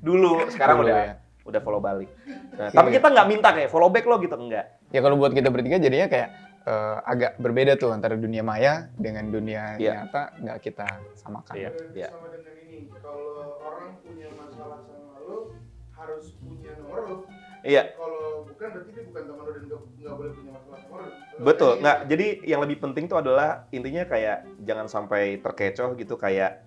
[SPEAKER 2] dulu, sekarang
[SPEAKER 1] Dulu,
[SPEAKER 2] udah
[SPEAKER 1] ya.
[SPEAKER 2] udah follow balik. Nah, tapi kita nggak minta kayak follow back lo gitu, enggak.
[SPEAKER 1] Ya kalau buat kita bertiga jadinya kayak agak berbeda tuh antara dunia maya dengan dunia
[SPEAKER 2] Iya.
[SPEAKER 1] nyata, nggak kita samakan.
[SPEAKER 3] Iya.
[SPEAKER 2] Iya.
[SPEAKER 4] Sama dengan ini, kalau orang punya masalah sama lo harus punya nomor lo.
[SPEAKER 2] Iya.
[SPEAKER 4] Kalau bukan berarti dia bukan teman lo dan nggak boleh punya masalah sama lo.
[SPEAKER 2] Betul. Nggak, jadi yang lebih penting tuh adalah intinya kayak jangan sampai terkecoh gitu, kayak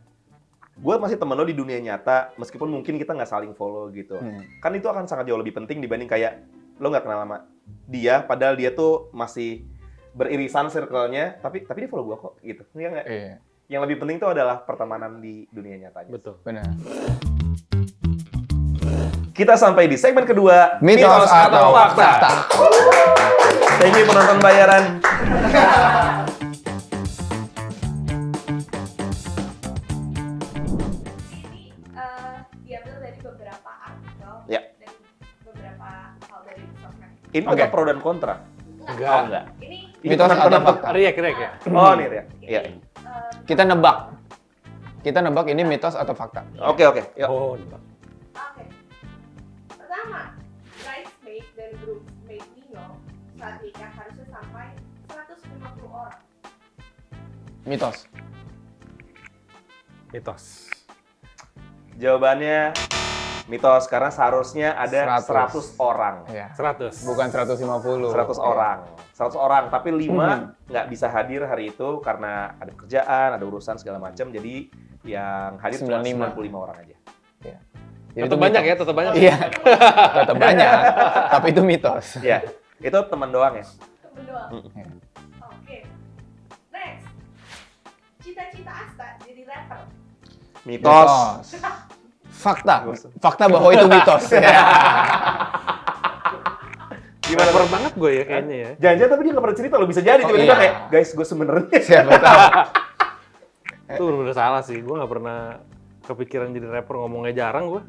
[SPEAKER 2] gue masih temen lo di dunia nyata meskipun mungkin kita nggak saling follow gitu. Kan itu akan sangat jauh lebih penting dibanding kayak lo nggak kenal sama dia padahal dia tuh masih beririsan circle-nya, tapi dia follow gue kok gitu. Iya nggak?
[SPEAKER 1] Iya.
[SPEAKER 2] Yang lebih penting itu adalah pertemanan di dunia nyatanya.
[SPEAKER 3] Betul.
[SPEAKER 1] Benar.
[SPEAKER 2] Kita sampai di segmen kedua,
[SPEAKER 1] Mitos atau fakta.
[SPEAKER 2] Thank you penonton bayaran.
[SPEAKER 5] Ini diambil dari beberapa artikel
[SPEAKER 2] Ya.
[SPEAKER 5] dan beberapa hal dari sosmed.
[SPEAKER 2] Ini
[SPEAKER 1] Oke.
[SPEAKER 2] tetap pro dan kontra.
[SPEAKER 3] Enggak.
[SPEAKER 2] Oh, enggak.
[SPEAKER 5] Ini
[SPEAKER 1] Mitos atau fakta?
[SPEAKER 3] Riak ya.
[SPEAKER 2] Oh, nih ya. Iya.
[SPEAKER 1] Kita nebak. Kita nebak ini mitos atau fakta.
[SPEAKER 2] Oke. Yuk.
[SPEAKER 3] Oh,
[SPEAKER 5] Oke. Pertama, bridesmaid dan groomsmaid Nino saat nikah harusnya sampai 150 orang.
[SPEAKER 1] Mitos.
[SPEAKER 3] mitos.
[SPEAKER 2] Jawabannya mitos karena seharusnya ada
[SPEAKER 1] 100.
[SPEAKER 2] 100 orang.
[SPEAKER 1] Ya.
[SPEAKER 3] 100.
[SPEAKER 1] Bukan 150.
[SPEAKER 2] 100 orang. 100 orang, tapi 5 nggak bisa hadir hari itu karena ada pekerjaan, ada urusan segala macam. Jadi yang hadir cuma
[SPEAKER 1] 95.
[SPEAKER 2] 95 orang aja.
[SPEAKER 1] Jadi
[SPEAKER 3] Tetap
[SPEAKER 1] itu
[SPEAKER 3] banyak
[SPEAKER 1] mitos.
[SPEAKER 3] ya, tetap banyak.
[SPEAKER 1] Iya. Tetap banyak. Tapi itu mitos.
[SPEAKER 2] Ya, itu teman doang ya.
[SPEAKER 5] Temen doang.
[SPEAKER 1] Iya.
[SPEAKER 5] Oke. Next. Cita-cita Asta jadi rapper.
[SPEAKER 2] Mitos.
[SPEAKER 1] Fakta. Fakta bahwa itu mitos.
[SPEAKER 2] Gimana
[SPEAKER 3] Rapper
[SPEAKER 2] Bang?
[SPEAKER 3] banget gue ya kayaknya ya.
[SPEAKER 2] Jangan-jangan tapi dia nggak pernah cerita loh, bisa jadi
[SPEAKER 1] Oh,
[SPEAKER 2] tiba-tiba
[SPEAKER 1] iya.
[SPEAKER 2] kayak, guys gue sebenarnya.
[SPEAKER 1] Siapa tahu.
[SPEAKER 3] Itu bener-bener salah sih. Gue nggak pernah kepikiran jadi rapper, ngomongnya jarang gue.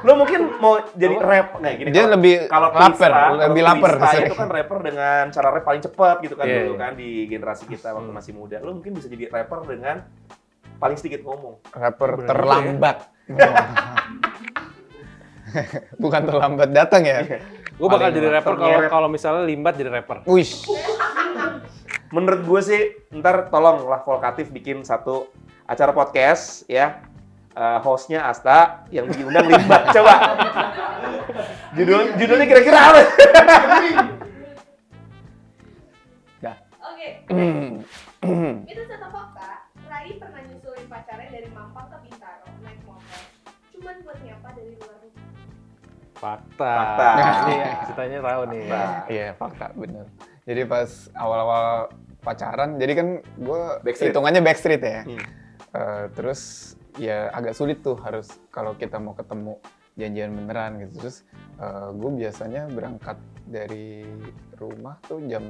[SPEAKER 2] Lo mungkin mau jadi rap, nah gini.
[SPEAKER 1] Dia
[SPEAKER 2] kalau-
[SPEAKER 1] lebih
[SPEAKER 2] kalau
[SPEAKER 1] lapar,
[SPEAKER 2] Twista,
[SPEAKER 1] lebih
[SPEAKER 2] kalau
[SPEAKER 1] lapar.
[SPEAKER 2] Twista itu kan rapper dengan cara rap paling cepat gitu kan
[SPEAKER 3] Iya,
[SPEAKER 2] dulu
[SPEAKER 3] iya.
[SPEAKER 2] kan di generasi kita waktu masih muda. Lo mungkin bisa jadi rapper dengan paling sedikit ngomong.
[SPEAKER 1] Rapper
[SPEAKER 3] Bener
[SPEAKER 1] terlambat. Bukan terlambat datang ya.
[SPEAKER 3] Gue bakal
[SPEAKER 2] Paling
[SPEAKER 3] jadi rapper
[SPEAKER 2] ternyeret.
[SPEAKER 3] kalau misalnya Limbat jadi rapper.
[SPEAKER 1] Wish.
[SPEAKER 2] Menurut gue sih, ntar tolonglah Volkatif bikin satu acara podcast ya. Hostnya Asta, yang diundang Limbat. Coba. Judulnya kira-kira apa?
[SPEAKER 5] Oke. Mitos atau fakta? Rai pernah nyusulin pacarnya dari Mampang ke Bintaro naik motor. Cuman buat nyapa dari luar rumah.
[SPEAKER 3] Fakta.
[SPEAKER 2] Fakta.
[SPEAKER 3] Iya. Ceritanya tahu nih.
[SPEAKER 2] Fakta.
[SPEAKER 1] Iya, fakta bener. Jadi pas awal-awal pacaran, jadi kan gue
[SPEAKER 2] Backstreet.
[SPEAKER 1] hitungannya backstreet ya.
[SPEAKER 2] Hmm.
[SPEAKER 1] Terus ya agak sulit tuh harus kalau kita mau ketemu janjian beneran gitu. Terus gue biasanya berangkat dari rumah tuh jam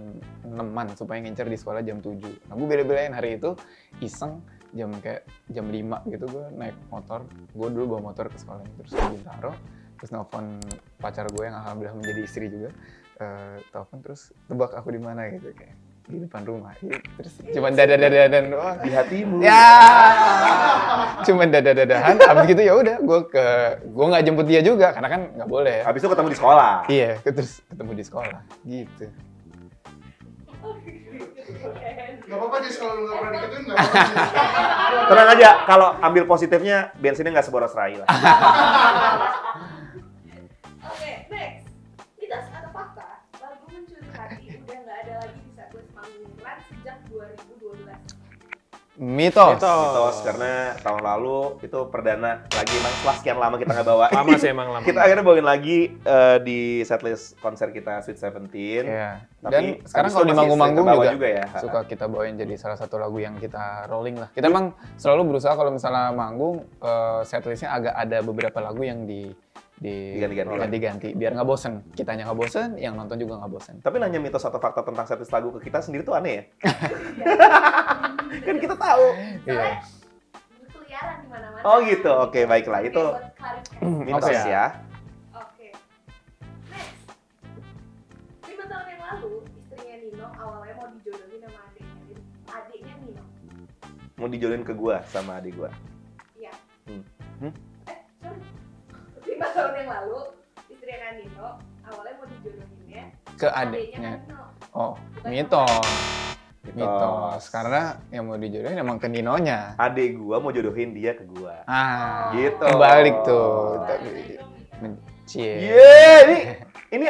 [SPEAKER 1] 6-an supaya ngincer di sekolah jam 7. Nah gue bela-belain hari itu iseng jam 5 gitu gue naik motor. Gue dulu bawa motor ke sekolah terus ke Bintaro. Terus nelfon pacar gue yang alhamdulillah menjadi istri juga. Telepon terus tebak aku di mana gitu kayak di depan rumah. Terus cuman dada-dadahan doang.
[SPEAKER 2] Di hatimu.
[SPEAKER 1] Ya, cuman dada-dadahan. Abis gitu ya udah, gue nggak jemput dia juga karena kan nggak boleh.
[SPEAKER 2] Habis itu ketemu di sekolah.
[SPEAKER 1] Iya, terus ketemu di sekolah, gitu.
[SPEAKER 4] Gak apa-apa Jess, kalau lu gak pernah diketuin gak apa-apa.
[SPEAKER 2] Tenang aja, kalau ambil positifnya, bensinnya nggak seboros Rai lah.
[SPEAKER 5] Oke, next. Mitos atau fakta? Lagu Mencuri Hati udah nggak ada lagi di Saat Gue Manggung Run sejak 2012.
[SPEAKER 1] Mitos.
[SPEAKER 2] Mitos, karena tahun lalu itu perdana lagi, emang setelah sekian lama kita nggak bawa.
[SPEAKER 3] Lama sih emang lama.
[SPEAKER 2] Kita akhirnya bawain lagi di setlist konser kita Sweet 17.
[SPEAKER 1] Iya.
[SPEAKER 2] Tapi
[SPEAKER 1] Dan sekarang
[SPEAKER 2] habis
[SPEAKER 1] kalau
[SPEAKER 2] itu
[SPEAKER 1] di
[SPEAKER 2] masih
[SPEAKER 1] manggung-manggung
[SPEAKER 2] sering kebawa
[SPEAKER 1] juga,
[SPEAKER 2] ya.
[SPEAKER 1] suka kita bawain jadi salah satu lagu yang kita rolling lah. Kita emang selalu berusaha kalau misalnya manggung, setlistnya agak ada beberapa lagu yang diganti-ganti biar nggak bosen. Kitanya nggak bosen, yang nonton juga nggak bosen.
[SPEAKER 2] Tapi nanya mitos atau fakta tentang setlist lagu ke kita sendiri tuh aneh ya? Kan kita tahu.
[SPEAKER 1] Iya.
[SPEAKER 5] Berkeliaran di mana-mana.
[SPEAKER 2] Oh gitu, oke baiklah.
[SPEAKER 5] Oke,
[SPEAKER 2] Itu
[SPEAKER 5] buat klarifikasi.
[SPEAKER 2] mitos
[SPEAKER 1] Oke.
[SPEAKER 2] ya.
[SPEAKER 5] Oke. Next. 5 tahun yang lalu, istrinya Nino awalnya mau dijodohin sama adiknya Nino.
[SPEAKER 2] Mau dijodohin ke gua sama adik gua.
[SPEAKER 5] Iya.
[SPEAKER 2] Hmm.
[SPEAKER 5] Sorry. 5 tahun yang lalu, istrinya Nino awalnya mau dijodohinnya
[SPEAKER 1] Ke
[SPEAKER 5] adiknya
[SPEAKER 1] adiknya.
[SPEAKER 5] Nino.
[SPEAKER 1] Oh,
[SPEAKER 5] Bukan
[SPEAKER 1] mitos. Mitos. Karena yang mau dijodohin emang ke Ninonya.
[SPEAKER 2] Adik gua mau jodohin dia ke gua.
[SPEAKER 1] Ah,
[SPEAKER 2] Gitu.
[SPEAKER 1] kebalik tuh.
[SPEAKER 5] Kebalik.
[SPEAKER 1] Tapi cie.
[SPEAKER 2] Ini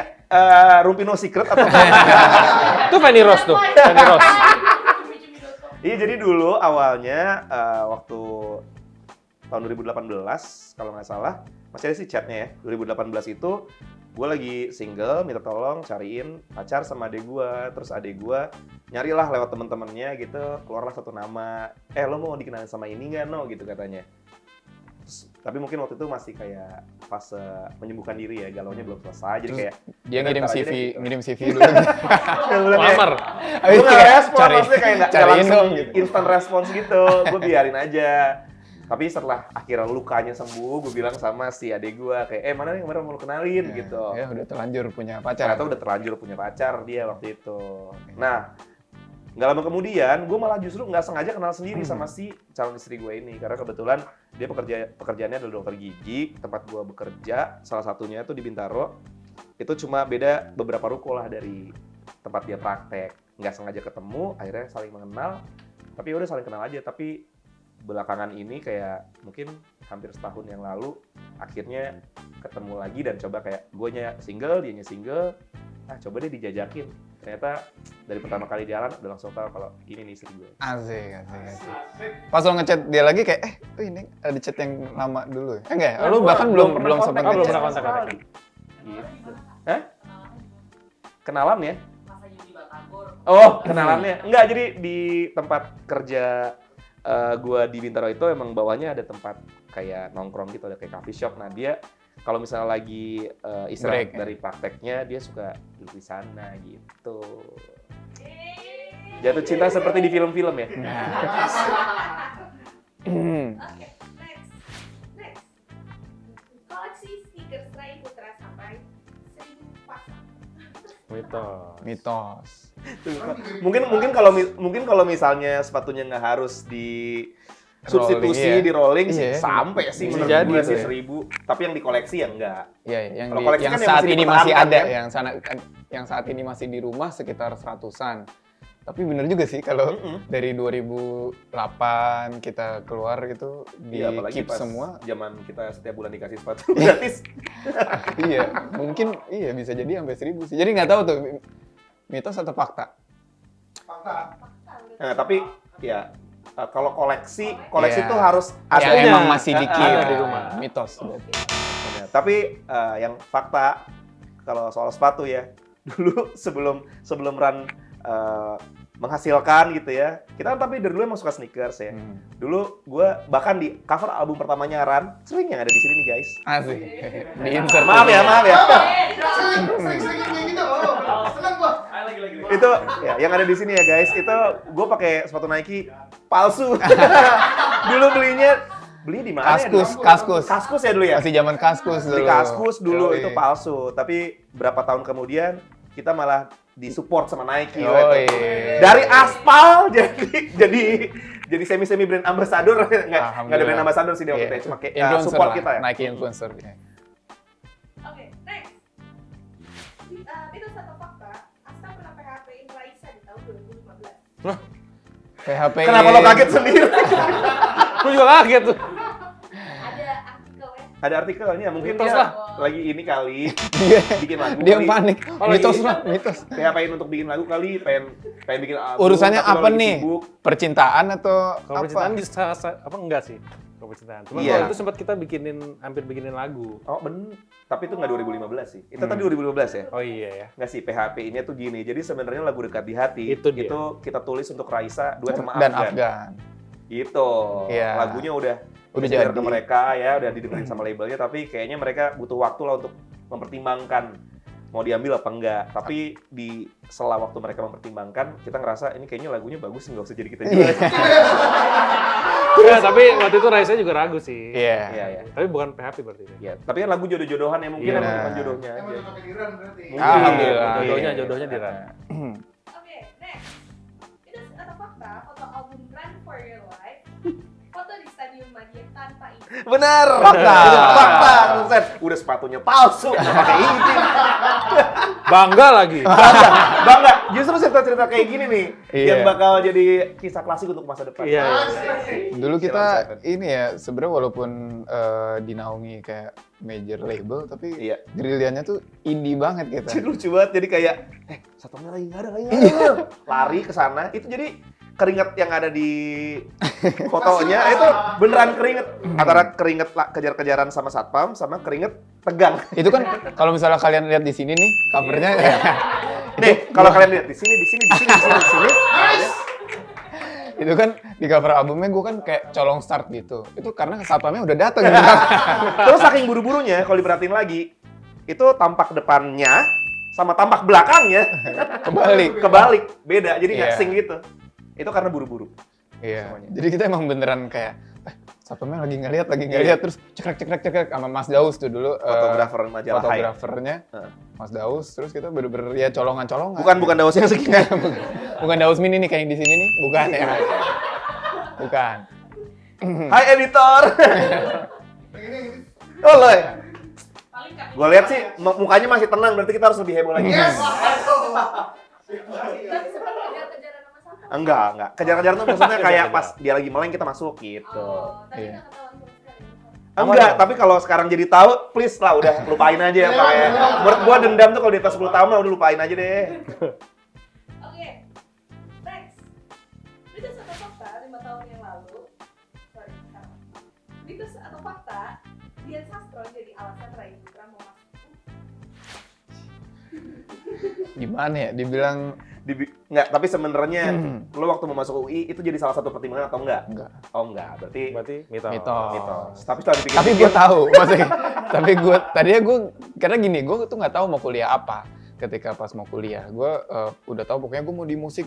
[SPEAKER 2] Rumpino Secret atau
[SPEAKER 3] Itu Fanny Rose tuh. Fanny Rose.
[SPEAKER 2] Iya, jadi dulu awalnya waktu tahun 2018 kalau nggak salah, masih ada sih chatnya ya. 2018 itu gue lagi single, minta tolong cariin pacar sama adek gue. Terus adek gue nyarilah lewat temen-temennya gitu, keluarlah satu nama. Lo mau dikenalin sama ini nggak no gitu katanya. Terus, tapi mungkin waktu itu masih kayak fase menyembuhkan diri ya, galaunya belum selesai. Jadi kayak
[SPEAKER 1] Dia
[SPEAKER 2] "Udah,
[SPEAKER 1] ngirim
[SPEAKER 2] ntar aja
[SPEAKER 1] CV,
[SPEAKER 2] deh," gitu.
[SPEAKER 1] ngirim CV dulu.
[SPEAKER 3] Lamar.
[SPEAKER 2] Gue nggak respon, maksudnya kayak nggak
[SPEAKER 1] cariin
[SPEAKER 2] langsung
[SPEAKER 1] dong gitu.
[SPEAKER 2] instant respons gitu. Gue biarin aja. Tapi setelah akhirnya lukanya sembuh, gue bilang sama si adek gue kayak, mana yang kemarin mau lu kenalin gitu.
[SPEAKER 1] Ya udah terlanjur punya pacar.
[SPEAKER 2] Ternyata udah terlanjur punya pacar dia waktu itu. Nah, nggak lama kemudian, gue malah justru nggak sengaja kenal sendiri sama si calon istri gue ini. Karena kebetulan dia pekerjaannya adalah dokter gigi, tempat gue bekerja, salah satunya itu di Bintaro. Itu cuma beda beberapa ruko lah dari tempat dia praktek. Nggak sengaja ketemu, akhirnya saling mengenal. Tapi udah saling kenal aja, tapi belakangan ini kayak mungkin hampir setahun yang lalu akhirnya ketemu lagi dan coba kayak guanya single, dianya single, coba deh dijajakin. Ternyata dari pertama kali jalan udah langsung tahu kalau ini nih istri gue.
[SPEAKER 1] Asik. Pas lo ngechat dia lagi kayak, ini ada chat yang lama dulu ya? Enggak ya? Lo bahkan belum sempat
[SPEAKER 3] belum
[SPEAKER 1] ngechat.
[SPEAKER 3] pernah kontak.
[SPEAKER 2] Gitu. Hah? Kenalan ya? Oh, kenalannya. Enggak, jadi di tempat kerja gua di Bintaro itu emang bawahnya ada tempat kayak nongkrong gitu, ada kayak coffee shop. Nah, dia kalau misalnya lagi istirahat
[SPEAKER 1] Break, ya?
[SPEAKER 2] dari prakteknya, dia suka duduk di sana gitu. Jatuh cinta seperti di film-film ya.
[SPEAKER 5] Oke, next. Koleksi sneakers Ray Putra sampai 1000 pasang.
[SPEAKER 1] Mitos.
[SPEAKER 2] Mungkin kalau misalnya sepatunya nggak harus di substitusi
[SPEAKER 1] Rolling, iya.
[SPEAKER 2] di rolling sih
[SPEAKER 1] Iya.
[SPEAKER 2] sampai sih
[SPEAKER 3] Bisa
[SPEAKER 2] menurut
[SPEAKER 3] jadi
[SPEAKER 2] gue
[SPEAKER 3] tuh
[SPEAKER 2] sih
[SPEAKER 3] ya.
[SPEAKER 2] 1000. Tapi yang di koleksi ya enggak.
[SPEAKER 1] Iya, yang
[SPEAKER 2] Kalau koleksi
[SPEAKER 1] yang
[SPEAKER 2] kan yang
[SPEAKER 1] saat
[SPEAKER 2] masih
[SPEAKER 1] ini masih
[SPEAKER 2] dipertahankan,
[SPEAKER 1] ada,
[SPEAKER 2] kan?
[SPEAKER 1] yang saat ini masih di rumah sekitar 100-an. Tapi bener juga sih kalau dari 2008 kita keluar gitu di
[SPEAKER 2] Iya, apalagi
[SPEAKER 1] keep
[SPEAKER 2] pas
[SPEAKER 1] semua.
[SPEAKER 2] zaman kita setiap bulan dikasih sepatu gratis.
[SPEAKER 1] Iya, mungkin bisa jadi sampai 1000 sih. Jadi nggak tahu tuh mitos atau fakta.
[SPEAKER 2] Nah, tapi ya kalau koleksi
[SPEAKER 1] Iya.
[SPEAKER 2] tuh harus
[SPEAKER 1] Ya
[SPEAKER 2] aslinya.
[SPEAKER 1] emang masih di keep
[SPEAKER 3] ada di rumah.
[SPEAKER 1] Mitos.
[SPEAKER 2] Ya, tapi yang fakta kalau soal sepatu ya, dulu sebelum Ran menghasilkan gitu ya, kita kan tapi dari dulu emang suka sneakers ya. Dulu gue bahkan di cover album pertamanya Ran sering yang ada di sini nih guys.
[SPEAKER 1] Asik. Di insert.
[SPEAKER 2] Maaf ya.
[SPEAKER 4] Sering kayak gitu. Senang gua.
[SPEAKER 2] Itu ya yang ada di sini ya guys, itu gue pakai sepatu Nike palsu. Dulu beli di mana ya? Kaskus ya dulu ya.
[SPEAKER 1] Masih zaman kaskus dulu.
[SPEAKER 2] Beli kaskus dulu
[SPEAKER 1] Yoi.
[SPEAKER 2] itu palsu, tapi berapa tahun kemudian kita malah disupport sama Nike.
[SPEAKER 1] Yoi.
[SPEAKER 2] Dari aspal jadi semi brand ambassador. Nggak ada brand ambassador sih dia waktu itu, cuma kayak
[SPEAKER 1] Influencer
[SPEAKER 2] support
[SPEAKER 1] lah,
[SPEAKER 2] kita ya.
[SPEAKER 1] Nike influencer.
[SPEAKER 5] Oke, next. Mitos atau fakta, Asta pernah PHP-in Raisa di tahun 2015.
[SPEAKER 1] PHP.
[SPEAKER 2] Kenapa lo kaget sendiri?
[SPEAKER 3] Gue juga kaget tuh.
[SPEAKER 5] Ada artikelnya.
[SPEAKER 2] Ada artikelnya, mungkin
[SPEAKER 3] Mitos
[SPEAKER 2] dia
[SPEAKER 3] lah.
[SPEAKER 2] lagi ini kali
[SPEAKER 1] Dia
[SPEAKER 2] bikin lagu.
[SPEAKER 1] dia
[SPEAKER 2] kali.
[SPEAKER 1] panik.
[SPEAKER 3] Oh, lagi-
[SPEAKER 1] Mitos lah, mitos.
[SPEAKER 2] PHP-in untuk bikin lagu kali, pengen bikin album.
[SPEAKER 1] Urusannya
[SPEAKER 2] tapi lo
[SPEAKER 1] apa
[SPEAKER 2] lagi
[SPEAKER 1] nih?
[SPEAKER 2] sibuk.
[SPEAKER 1] Percintaan atau
[SPEAKER 3] Kalau
[SPEAKER 1] apa?
[SPEAKER 3] percintaan bisa apa enggak sih? Kalau percintaan. Cuma
[SPEAKER 2] Iya.
[SPEAKER 3] kalau itu sempat kita hampir bikinin lagu.
[SPEAKER 2] Oh bener, tapi itu nggak 2015 sih. Itu tadi 2015 ya?
[SPEAKER 3] Oh iya ya.
[SPEAKER 2] Nggak sih, PHP-nya tuh gini. Jadi sebenarnya lagu Dekat di Hati
[SPEAKER 3] Itu dia.
[SPEAKER 2] kita tulis untuk Raisa duet sama
[SPEAKER 1] Dan
[SPEAKER 2] Afgan.
[SPEAKER 1] Afgan.
[SPEAKER 2] Gitu.
[SPEAKER 1] Iya.
[SPEAKER 2] Lagunya udah
[SPEAKER 1] jadi.
[SPEAKER 2] ke mereka ya, udah didengerin sama labelnya, tapi kayaknya mereka butuh waktu lah untuk mempertimbangkan mau diambil apa enggak. Tapi di sela waktu mereka mempertimbangkan, kita ngerasa ini kayaknya lagunya bagus, nggak usah jadi kita juga.
[SPEAKER 3] Ya, tapi waktu itu Raisa juga ragu sih.
[SPEAKER 1] Iya.
[SPEAKER 2] Iya, iya.
[SPEAKER 3] Tapi bukan PHP berarti.
[SPEAKER 2] Ya, tapi kan lagu jodoh-jodohan ya, mungkin
[SPEAKER 1] Iya.
[SPEAKER 2] emang bukan jodohnya
[SPEAKER 4] Emang
[SPEAKER 2] aja.
[SPEAKER 4] cocok pikiran berarti.
[SPEAKER 2] Mungkin.
[SPEAKER 1] Alhamdulillah.
[SPEAKER 3] Jodohnya di Ran.
[SPEAKER 5] Oke, next. Mitos atau fakta, foto album Run for Your Life, foto di Stadium Madia tanpa izin.
[SPEAKER 2] Benar.
[SPEAKER 1] Fakta.
[SPEAKER 2] Itu fakta. Buset. Udah sepatunya palsu, nggak pakai izin.
[SPEAKER 3] Bangga lagi.
[SPEAKER 2] Bangga. Justru cerita-cerita kayak gini nih
[SPEAKER 1] Iya.
[SPEAKER 2] yang bakal jadi kisah klasik untuk masa depan.
[SPEAKER 3] Iya.
[SPEAKER 1] Dulu
[SPEAKER 2] Silent
[SPEAKER 1] kita
[SPEAKER 2] Seven.
[SPEAKER 1] ini ya sebenarnya walaupun dinaungi kayak major label tapi
[SPEAKER 2] Iya.
[SPEAKER 1] gerilliannya tuh indie banget kita.
[SPEAKER 2] Jadi lucu banget, jadi kayak satunya lagi nggak ada. Lari ke sana. Itu jadi keringet yang ada di fotonya itu beneran keringet. Antara keringet kejar-kejaran sama satpam sama keringet tegang.
[SPEAKER 1] Itu kan kalau misalnya kalian lihat di sini nih covernya
[SPEAKER 2] Nih, kalau kalian lihat di sini.
[SPEAKER 1] itu kan di cover albumnya gue kan kayak colong start gitu. Itu karena satpamnya udah dateng gitu.
[SPEAKER 2] Terus saking buru-burunya kalau diperhatiin lagi, itu tampak depannya sama tampak belakangnya kebalik, beda. Jadi nggak
[SPEAKER 1] Iya.
[SPEAKER 2] sync gitu. Itu karena buru-buru.
[SPEAKER 1] Iya.
[SPEAKER 2] Semuanya.
[SPEAKER 1] Jadi kita emang beneran kayak satpamnya lagi ngeliat terus cekrek sama Mas Daus tuh dulu
[SPEAKER 2] Fotografer majalah Hai.
[SPEAKER 1] fotografernya Mas Daus, terus kita bener-bener ya colongan-colongan.
[SPEAKER 2] Bukan Daus yang segini.
[SPEAKER 1] Bukan Daus Mini nih kayak yang di sini nih, bukan ya. Bukan.
[SPEAKER 2] Hai editor. Oh Loy. Gue lihat sih mukanya masih tenang, berarti kita harus lebih heboh lagi.
[SPEAKER 5] Tapi sempat kejar-kejaran sama satpam.
[SPEAKER 2] Enggak. Kejar-kejaran tuh maksudnya kayak pas dia lagi meleng kita masuk gitu.
[SPEAKER 5] Oh, tapi
[SPEAKER 1] Iya.
[SPEAKER 5] nggak ketahuan sama sekali.
[SPEAKER 2] Enggak, tapi kalau sekarang jadi tahu, please lah udah lupain aja ya Pak. Menurut gua dendam tuh kalau di atas 10 tahun lah udah lupain aja deh.
[SPEAKER 5] Oke, next. Mitos atau fakta 5 tahun yang lalu, sorry, sekarang. Mitos atau fakta, Dian Sastro jadi alasan Rai Putra mau masuk.
[SPEAKER 1] Gimana ya? Dibilang
[SPEAKER 2] Enggak, tapi sebenarnya lo waktu mau masuk UI itu jadi salah satu pertimbangan atau enggak?
[SPEAKER 1] enggak.
[SPEAKER 2] Oh enggak, berarti
[SPEAKER 3] mitos.
[SPEAKER 2] mitos. Tapi setelah dipikir,
[SPEAKER 1] Tapi gue tahu, maksudnya. Tadinya gue karena gini, gue tuh nggak tahu mau kuliah apa. Ketika pas mau kuliah, gue udah tahu pokoknya gue mau di musik.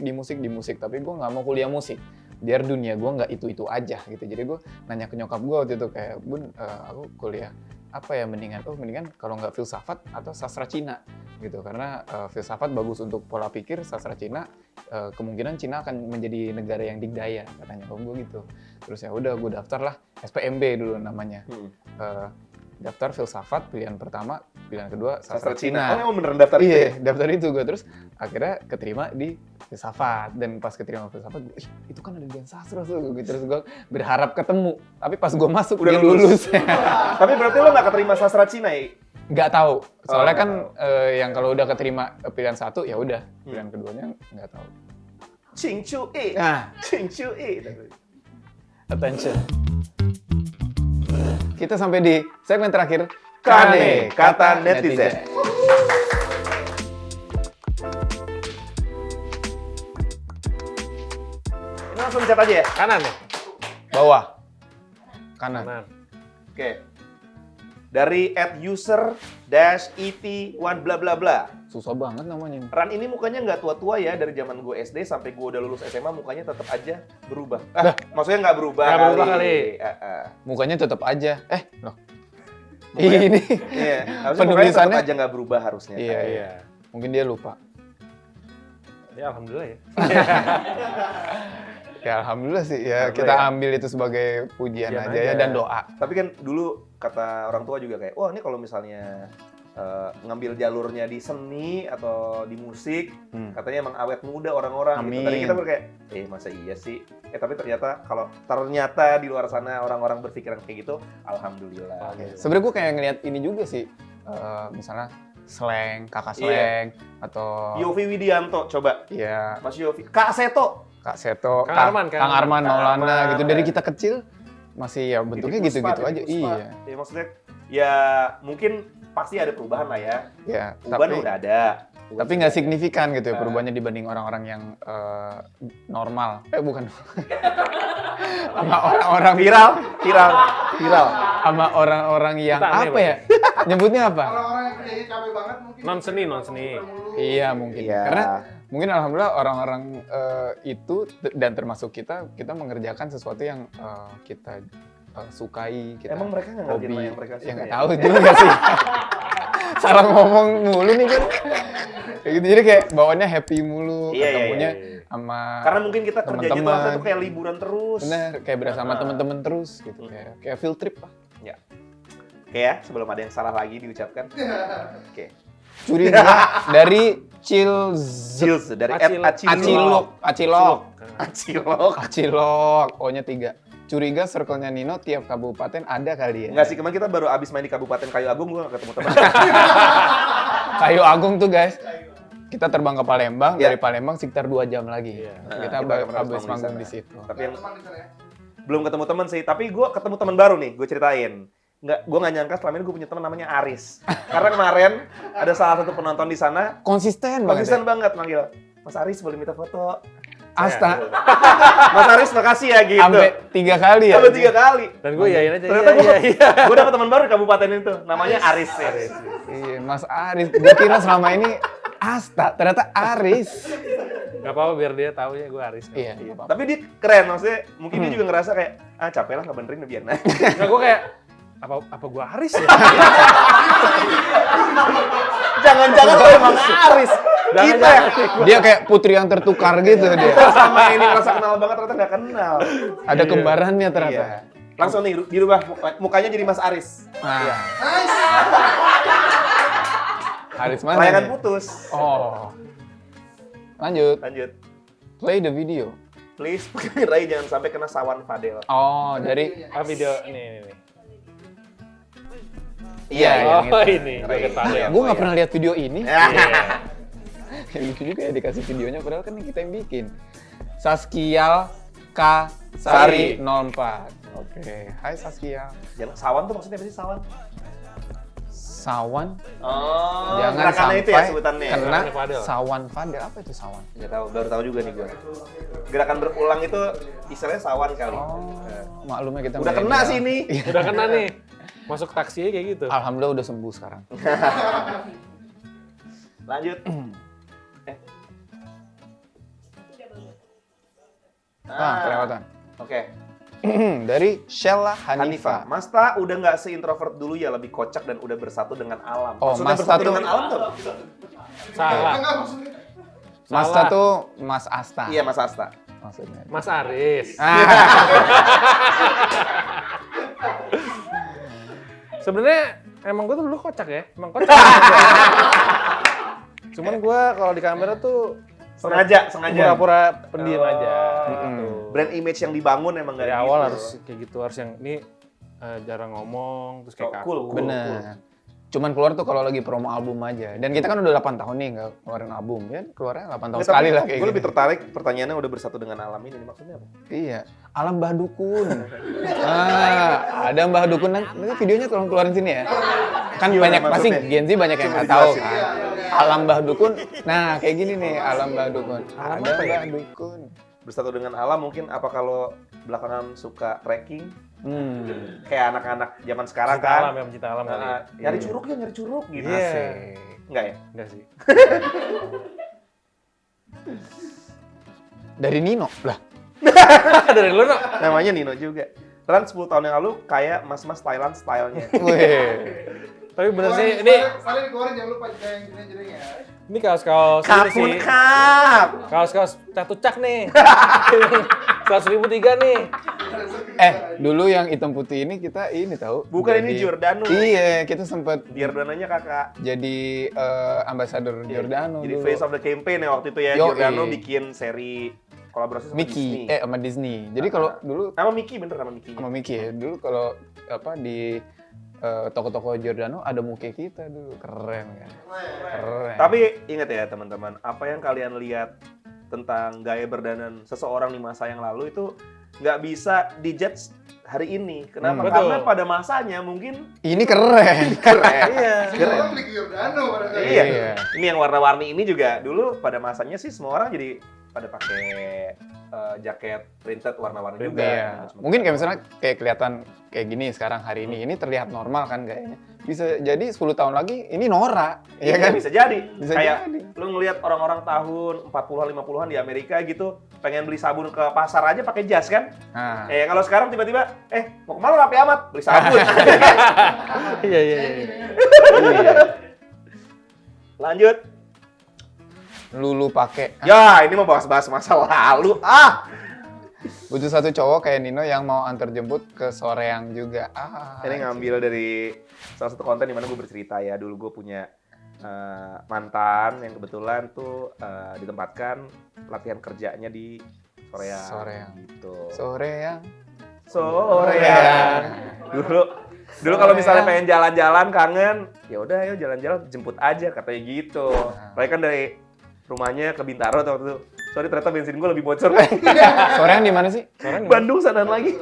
[SPEAKER 1] Tapi gue nggak mau kuliah musik. Biar dunia gue nggak itu aja gitu. Jadi gue nanya ke nyokap gue waktu itu kayak, Bun, aku kuliah apa ya mendingan? Oh mendingan kalau nggak filsafat atau sastra Cina gitu. Karena filsafat bagus untuk pola pikir, sastra Cina kemungkinan Cina akan menjadi negara yang dikdaya katanya nyokap gue gitu. Terus ya udah gue daftar lah SPMB dulu namanya. Daftar filsafat pilihan pertama, pilihan kedua sastra Cina.
[SPEAKER 2] Oh emang beneran daftar itu ya?
[SPEAKER 1] Iya, daftar itu gue terus akhirnya keterima di filsafat dan pas keterima filsafat gue, itu kan ada Dian Sastro tuh gitu. Terus gue berharap ketemu, tapi pas gue masuk
[SPEAKER 2] Udah
[SPEAKER 1] dia
[SPEAKER 2] lulus.
[SPEAKER 1] lulus.
[SPEAKER 2] Tapi berarti lo nggak keterima sastra Cina ya?
[SPEAKER 1] Nggak tahu, soalnya
[SPEAKER 2] nggak
[SPEAKER 1] kan yang kalau udah keterima pilihan satu ya udah, pilihan keduanya nggak tahu.
[SPEAKER 2] Ching Chu E.
[SPEAKER 1] Nah,
[SPEAKER 2] Ching Chu E.
[SPEAKER 1] attention. Kita sampai di segmen terakhir.
[SPEAKER 2] Kane, kata netizen. Ini langsung chat aja ya?
[SPEAKER 3] Kanan ya?
[SPEAKER 1] Bawah. Kanan.
[SPEAKER 3] Kanan.
[SPEAKER 2] Oke. Dari @user-et1 bla bla bla.
[SPEAKER 1] Susah banget namanya.
[SPEAKER 2] Ran ini mukanya nggak tua-tua ya, dari zaman gue SD sampai gue udah lulus SMA mukanya tetap aja berubah. Maksudnya nggak berubah
[SPEAKER 3] Nggak berubah kali.
[SPEAKER 1] Mukanya tetap aja. Loh. Ini.
[SPEAKER 2] Iya, harusnya mukanya tetap
[SPEAKER 1] Penulisannya
[SPEAKER 2] aja nggak berubah harusnya.
[SPEAKER 1] Iya.
[SPEAKER 3] Iya.
[SPEAKER 1] Mungkin dia lupa.
[SPEAKER 3] Ya alhamdulillah ya.
[SPEAKER 1] Ya alhamdulillah sih ya,
[SPEAKER 2] Alhamdulillah
[SPEAKER 1] kita
[SPEAKER 2] ya.
[SPEAKER 1] ambil itu sebagai pujian
[SPEAKER 3] Pujian
[SPEAKER 1] aja ya
[SPEAKER 3] aja.
[SPEAKER 1] dan doa.
[SPEAKER 2] Tapi kan dulu kata orang tua juga kayak, wah ini kalau misalnya ngambil jalurnya di seni atau di musik, katanya emang awet muda orang-orang gitu. Tadi
[SPEAKER 1] Amin.
[SPEAKER 2] kita kayak, masa iya sih? Tapi ternyata kalau di luar sana orang-orang berpikiran kayak gitu, alhamdulillah.
[SPEAKER 1] Sebenarnya gue kayak ngelihat ini juga sih, misalnya slang, kakak slang, atau
[SPEAKER 2] Yofi Widianto, coba.
[SPEAKER 1] ya
[SPEAKER 2] Mas Yofi. Kak Seto.
[SPEAKER 1] Kak Seto,
[SPEAKER 3] Kang Arman,
[SPEAKER 1] Kang Arman Maulana
[SPEAKER 2] Arman,
[SPEAKER 1] gitu. Dari
[SPEAKER 2] ya.
[SPEAKER 1] kita kecil masih ya bentuknya
[SPEAKER 2] Didi Puspa,
[SPEAKER 1] gitu-gitu aja.
[SPEAKER 2] Didi Puspa.
[SPEAKER 1] Iya.
[SPEAKER 2] Ya maksudnya, ya mungkin pasti ada perubahan lah ya.
[SPEAKER 1] Ya,
[SPEAKER 2] Uban
[SPEAKER 1] tapi
[SPEAKER 2] udah ada.
[SPEAKER 1] tapi nggak signifikan gitu ya
[SPEAKER 2] Nah.
[SPEAKER 1] perubahannya dibanding orang-orang yang normal. Bukan. Sama orang-orang
[SPEAKER 2] Viral.
[SPEAKER 1] sama orang-orang yang
[SPEAKER 3] Kita aneh,
[SPEAKER 1] apa ya? Nyebutnya apa?
[SPEAKER 4] Orang-orang yang kerjanya capek banget mungkin.
[SPEAKER 3] Non seni.
[SPEAKER 1] Iya mungkin.
[SPEAKER 2] Iya.
[SPEAKER 1] Karena mungkin alhamdulillah orang-orang itu dan termasuk kita mengerjakan sesuatu yang kita sukai, kita
[SPEAKER 2] Emang mereka nggak ngerti
[SPEAKER 1] hobi.
[SPEAKER 2] yang mereka suka
[SPEAKER 1] Ya nggak
[SPEAKER 2] ya?
[SPEAKER 1] tahu juga sih. Salah ngomong mulu nih kan. Kayak gitu, jadi kayak bawaannya happy mulu,
[SPEAKER 2] Iya.
[SPEAKER 1] ketemunya sama
[SPEAKER 2] Karena mungkin kita kerjanya tuh
[SPEAKER 1] teman-teman.
[SPEAKER 2] rasanya tuh kayak liburan terus.
[SPEAKER 1] bener kayak berasa sama temen-temen terus gitu, kayak field trip lah.
[SPEAKER 2] Oke ya, sebelum ada yang salah lagi diucapkan. Oke.
[SPEAKER 1] Curiga dari
[SPEAKER 2] Chills dari
[SPEAKER 1] Acilok.
[SPEAKER 2] Acilok.
[SPEAKER 1] O-nya 3. Curiga circle-nya Nino tiap kabupaten ada kali ya.
[SPEAKER 2] Enggak sih, kemarin kita baru abis main di Kabupaten Kayu Agung, gua gak ketemu teman.
[SPEAKER 1] Kayu Agung tuh guys. kita terbang ke Palembang,
[SPEAKER 2] Iya.
[SPEAKER 1] dari Palembang sekitar 2 jam lagi.
[SPEAKER 3] Iya.
[SPEAKER 1] Kita
[SPEAKER 2] Kita
[SPEAKER 1] habis
[SPEAKER 2] manggung
[SPEAKER 1] manggung
[SPEAKER 2] di
[SPEAKER 1] di situ.
[SPEAKER 2] Tapi yang belum ketemu teman sih, tapi gue ketemu teman baru nih, gue ceritain. Gue nggak nyangka selama ini gue punya teman namanya Aris. Karena kemarin ada salah satu penonton di sana,
[SPEAKER 1] Konsisten banget.
[SPEAKER 2] konsisten banget manggil, Mas Aris boleh minta foto.
[SPEAKER 1] Asta
[SPEAKER 2] Mas Aris makasih ya gitu.
[SPEAKER 1] sampai 3 kali ya.
[SPEAKER 2] Sampai 3 kali.
[SPEAKER 3] Dan gue yain aja.
[SPEAKER 2] Ternyata
[SPEAKER 3] Iya.
[SPEAKER 2] gue dapet teman baru di kabupaten itu, namanya Aris. Ya.
[SPEAKER 1] Iya, Mas Aris. Gue kira selama ini Asta, ternyata Aris.
[SPEAKER 3] Gak apa-apa biar dia tahu ya gue Aris.
[SPEAKER 1] Iya, nggak apa-apa.
[SPEAKER 2] Tapi dia keren, maksudnya mungkin dia juga ngerasa kayak, capek lah ngebenerin biar nah.
[SPEAKER 3] Nah gue kayak apa gue Aris ya?
[SPEAKER 2] Jangan-jangan lo emang Aris. Kita yang
[SPEAKER 1] Dia kayak putri yang tertukar gitu dia.
[SPEAKER 2] sama ini ngerasa kenal banget ternyata nggak kenal.
[SPEAKER 1] Ada kembarannya ternyata.
[SPEAKER 2] Iya. Langsung nih dirubah mukanya jadi Mas Aris.
[SPEAKER 1] Nah. Aris mana?
[SPEAKER 2] Layangan
[SPEAKER 1] nih?
[SPEAKER 2] putus.
[SPEAKER 1] Oh. Lanjut.
[SPEAKER 2] Lanjut.
[SPEAKER 1] Play the video.
[SPEAKER 2] Please, Rai jangan sampai kena sawan Fadel.
[SPEAKER 1] Oh, dari
[SPEAKER 3] Video nih.
[SPEAKER 1] Iya, yang
[SPEAKER 3] Oh
[SPEAKER 1] itu.
[SPEAKER 3] ini.
[SPEAKER 2] Ray.
[SPEAKER 3] Gue tahu ya.
[SPEAKER 1] Gue nggak pernah lihat video ini.
[SPEAKER 2] Ya.
[SPEAKER 1] Yang lucu juga ya dikasih videonya, padahal kan kita yang bikin. Saskial K Sari 04. Oke, hai Saskia.
[SPEAKER 2] Jangan sawan tuh maksudnya apa sih sawan?
[SPEAKER 1] Sawan.
[SPEAKER 2] Oh,
[SPEAKER 1] Jangan
[SPEAKER 2] gerakannya
[SPEAKER 1] sampai
[SPEAKER 2] itu ya sebutannya.
[SPEAKER 1] kena
[SPEAKER 3] Gerakannya Fadel.
[SPEAKER 1] sawan Fadel. Apa itu sawan?
[SPEAKER 2] Nggak tahu, baru tahu juga nih gue. Gerakan berulang itu istilahnya sawan kali.
[SPEAKER 1] Oh, maklumnya kita
[SPEAKER 2] Udah kena
[SPEAKER 1] milenial.
[SPEAKER 2] sih ini.
[SPEAKER 3] Udah kena nih. Masuk taksi kayak gitu.
[SPEAKER 1] Alhamdulillah udah sembuh sekarang.
[SPEAKER 2] Lanjut.
[SPEAKER 1] Kelewatan.
[SPEAKER 2] Oke.
[SPEAKER 1] Dari Sheila
[SPEAKER 2] Hanifa.
[SPEAKER 1] Hanifa.
[SPEAKER 2] Masta udah nggak seintrovert dulu ya, lebih kocak dan udah bersatu dengan alam.
[SPEAKER 1] Oh,
[SPEAKER 2] Maksudnya
[SPEAKER 1] Masta
[SPEAKER 2] bersatu
[SPEAKER 1] tuh-
[SPEAKER 2] dengan alam tuh?
[SPEAKER 3] Salah.
[SPEAKER 1] Mas
[SPEAKER 3] Salah.
[SPEAKER 1] tuh Mas Asta.
[SPEAKER 2] Iya, Mas Asta.
[SPEAKER 1] Maksudnya.
[SPEAKER 3] Mas Aris. Sebenarnya emang gue tuh dulu kocak ya. Emang kocak. Cuman gue kalau di kamera tuh
[SPEAKER 2] Sengaja.
[SPEAKER 3] pura-pura pendiam aja.
[SPEAKER 1] Mm-mm.
[SPEAKER 3] Gitu.
[SPEAKER 2] Brand image yang dibangun emang
[SPEAKER 3] Dari
[SPEAKER 2] nggak
[SPEAKER 3] awal
[SPEAKER 2] gitu.
[SPEAKER 3] harus kayak gitu, harus yang ini jarang ngomong, terus kayak
[SPEAKER 2] Oh, cool,
[SPEAKER 3] kaku.
[SPEAKER 2] cool.
[SPEAKER 1] Bener. Cuman keluar tuh kalau lagi promo album aja. Dan kita kan udah 8 tahun nih nggak keluarin album. Ya keluarnya 8 tahun
[SPEAKER 2] Nggak,
[SPEAKER 1] sekali
[SPEAKER 2] tapi
[SPEAKER 1] lah kayak
[SPEAKER 2] gue
[SPEAKER 1] gitu.
[SPEAKER 2] lebih tertarik pertanyaannya udah bersatu dengan alam ini maksudnya apa?
[SPEAKER 1] Iya. Alam Mbah Dukun. Ada Mbah Dukun nanti videonya tolong keluarin sini ya. Kan
[SPEAKER 2] Gimana
[SPEAKER 1] banyak pasti
[SPEAKER 2] maksudnya?
[SPEAKER 1] Gen Z banyak yang
[SPEAKER 2] Coba
[SPEAKER 1] nggak tahu
[SPEAKER 2] dijelasin.
[SPEAKER 1] kan. Alam Mbah Dukun. Nah, kayak gini nih Alam Mbah Dukun.
[SPEAKER 3] Alam
[SPEAKER 1] Ada
[SPEAKER 3] apa ya?
[SPEAKER 1] Mbah Dukun.
[SPEAKER 2] Bersatu dengan alam mungkin apa kalau belakangan suka trekking kayak anak-anak zaman sekarang
[SPEAKER 3] Pecinta
[SPEAKER 2] kan?
[SPEAKER 3] alam ya, pecinta alam kali.
[SPEAKER 2] Nyari curug ya, nyari curug gitu.
[SPEAKER 3] Iya.
[SPEAKER 1] Asik.
[SPEAKER 2] Enggak ya?
[SPEAKER 3] Enggak sih.
[SPEAKER 1] Dari Nino lah.
[SPEAKER 3] Dari lu, no?
[SPEAKER 2] Namanya Nino juga. Ran 10 tahun yang lalu kayak mas-mas Thailand stylenya.
[SPEAKER 1] Wih.
[SPEAKER 3] Tapi bener sih, ini
[SPEAKER 4] Kalian keluarin jangan lupa yang jeding-jedingnya.
[SPEAKER 3] ini kaos-kaos ini
[SPEAKER 2] Kapun
[SPEAKER 3] sih.
[SPEAKER 2] kap!
[SPEAKER 3] Kaos-kaos catucak nih. 100.003 nih.
[SPEAKER 1] Dulu yang hitam putih ini kita ini tahu.
[SPEAKER 2] Bukan ini Giordano.
[SPEAKER 1] Iya, kita sempat
[SPEAKER 2] Giordanonya kakak.
[SPEAKER 1] jadi ambasador Giordano
[SPEAKER 2] Jadi
[SPEAKER 1] dulu.
[SPEAKER 2] face of the campaign ya waktu itu ya.
[SPEAKER 1] Yoi.
[SPEAKER 2] Giordano bikin seri kolaborasi sama
[SPEAKER 1] Mickey,
[SPEAKER 2] Disney.
[SPEAKER 1] sama Disney. Jadi kalau dulu
[SPEAKER 2] Sama Mickey bener sama Mickey.
[SPEAKER 1] sama Mickey ya, dulu kalau apa di toko-toko Giordano ada muka kita dulu, keren kan? Keren.
[SPEAKER 2] Tapi ingat ya teman-teman, apa yang kalian lihat tentang gaya berdandan seseorang di masa yang lalu itu nggak bisa dijudge hari ini. Kenapa?
[SPEAKER 3] Betul.
[SPEAKER 2] Karena pada masanya mungkin
[SPEAKER 1] ini keren.
[SPEAKER 2] keren.
[SPEAKER 3] Iya.
[SPEAKER 2] Keren.
[SPEAKER 4] Beli Giordano pada saat
[SPEAKER 2] Iya.
[SPEAKER 1] Iya.
[SPEAKER 2] Ini yang warna-warni ini juga dulu pada masanya sih semua orang jadi pada pakai jaket printed warna-warni juga.
[SPEAKER 1] Iya. Mungkin kayak misalnya kayak kelihatan kayak gini sekarang hari ini terlihat normal kan kayaknya. Bisa jadi 10 tahun lagi ini Nora,
[SPEAKER 2] Iya
[SPEAKER 1] ya kan?
[SPEAKER 2] bisa jadi.
[SPEAKER 1] Bisa
[SPEAKER 2] Kayak
[SPEAKER 1] jadi.
[SPEAKER 2] lu ngelihat orang-orang tahun 40-an 50-an di Amerika gitu pengen beli sabun ke pasar aja pakai jas kan?
[SPEAKER 1] Nah,
[SPEAKER 2] Kalau sekarang tiba-tiba mau kemana rapi amat beli sabun.
[SPEAKER 3] Iya.
[SPEAKER 1] iya.
[SPEAKER 2] Lanjut.
[SPEAKER 1] Lulu pakai.
[SPEAKER 2] Ya, ini mau bahas-bahas masa lalu.
[SPEAKER 1] Butuh satu cowok kayak Nino yang mau antar jemput ke Soreang juga.
[SPEAKER 2] Ini ngambil dari salah satu konten di mana gue bercerita ya. Dulu gue punya mantan yang kebetulan tuh ditempatkan latihan kerjanya di Soreang.
[SPEAKER 1] Soreang.
[SPEAKER 2] Gitu.
[SPEAKER 1] Soreang.
[SPEAKER 2] Soreang. Dulu kalau misalnya pengen jalan-jalan kangen, ya udah ayo jalan-jalan jemput aja katanya gitu. Mereka kan dari rumahnya ke Bintaro waktu itu. Sorry ternyata bensin gue lebih bocor.
[SPEAKER 1] Soreang di mana sih?
[SPEAKER 2] Bandung sanaan lagi.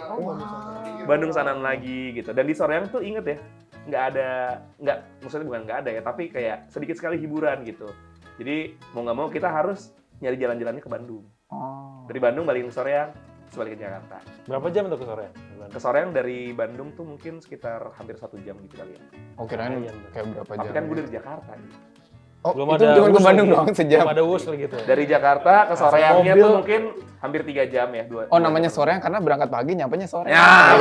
[SPEAKER 2] Bandung sanaan lagi gitu. Dan di Soreang tuh inget ya, maksudnya bukan nggak ada ya, tapi kayak sedikit sekali hiburan gitu. Jadi mau nggak mau kita harus nyari jalan-jalannya ke Bandung.
[SPEAKER 1] Oh.
[SPEAKER 2] Dari Bandung balik ke Soreang, terus balik ke Jakarta.
[SPEAKER 3] Berapa jam tuh ke sore?
[SPEAKER 2] Ke Soreang dari Bandung tuh mungkin sekitar hampir 1 jam gitu kali ya.
[SPEAKER 1] Oh, kirain
[SPEAKER 3] Lumayan.
[SPEAKER 1] kayak berapa
[SPEAKER 2] Tapi
[SPEAKER 1] jam?
[SPEAKER 2] kan gue dari Jakarta. Gitu.
[SPEAKER 1] Oh,
[SPEAKER 3] Belum
[SPEAKER 1] itu
[SPEAKER 3] ada
[SPEAKER 1] cuma ke
[SPEAKER 3] wus
[SPEAKER 1] Bandung
[SPEAKER 3] lagi.
[SPEAKER 1] doang sejam.
[SPEAKER 3] Belum ada wus lagi gitu.
[SPEAKER 2] Dari Jakarta ke Soreangnya
[SPEAKER 3] mobil.
[SPEAKER 2] tuh mungkin hampir 3 jam ya.
[SPEAKER 1] Oh, namanya soreang karena berangkat pagi, nyampenya sore.
[SPEAKER 2] Ya,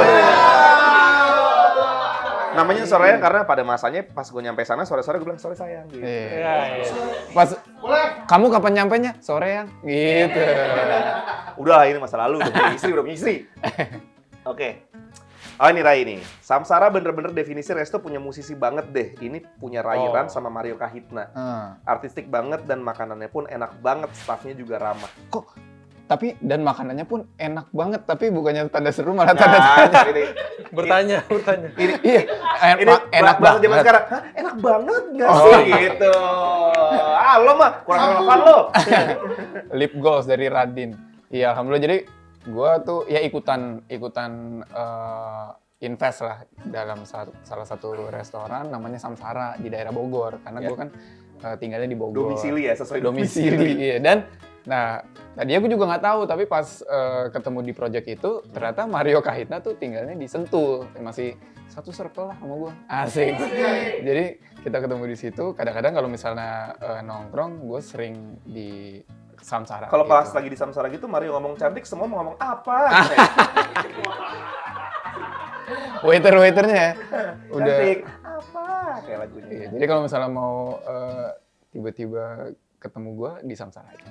[SPEAKER 2] namanya Soreang karena pada masanya pas gue nyampe sana sore-sore gue bilang sore sayang gitu.
[SPEAKER 1] Iya.
[SPEAKER 3] Iya, iya.
[SPEAKER 1] Pas kamu kapan nyampenya? Soreang. Gitu.
[SPEAKER 2] Udah ini masa lalu, udah punya istri. Oke. Oh ini Rai nih. Samsara bener-bener definisi Resto punya musisi banget deh. Ini punya Rairan sama Mario Kahitna. Artistik banget dan makanannya pun enak banget. Staffnya juga ramah.
[SPEAKER 1] Tapi dan makanannya pun enak banget, tapi bukannya tanda seru malah tanda tanya.
[SPEAKER 2] Ini,
[SPEAKER 3] Bertanya.
[SPEAKER 1] Iya,
[SPEAKER 2] ini
[SPEAKER 1] enak
[SPEAKER 2] bahasa zaman
[SPEAKER 1] banget.
[SPEAKER 2] sekarang. Hah, enak banget nggak sih gitu. Ah lo mah kurang relevan lo.
[SPEAKER 1] Lip gloss dari Radin. Iya, alhamdulillah. Jadi gua tuh ya ikutan invest lah dalam salah satu restoran namanya Samsara di daerah Bogor karena
[SPEAKER 2] Ya.
[SPEAKER 1] gua kan tinggalnya di Bogor.
[SPEAKER 2] Domisili ya, sesuai
[SPEAKER 1] domisili. Iya. Dan nah tadi aku juga nggak tahu tapi pas ketemu di project itu ternyata Mario Kahitna tuh tinggalnya di Sentul, masih satu circle lah sama gua. Asik. Jadi kita ketemu di situ. Kadang-kadang kalau misalnya nongkrong, gue sering di Samsara.
[SPEAKER 2] Kalau
[SPEAKER 1] gitu.
[SPEAKER 2] pas lagi di Samsara gitu, Mario ngomong cantik, semua mau ngomong apa?
[SPEAKER 1] Waiternya ya. Udah.
[SPEAKER 2] Cantik. Apa? Kayak lagunya.
[SPEAKER 1] Iya, jadi kalau misalnya mau tiba-tiba ketemu gue di Samsara aja.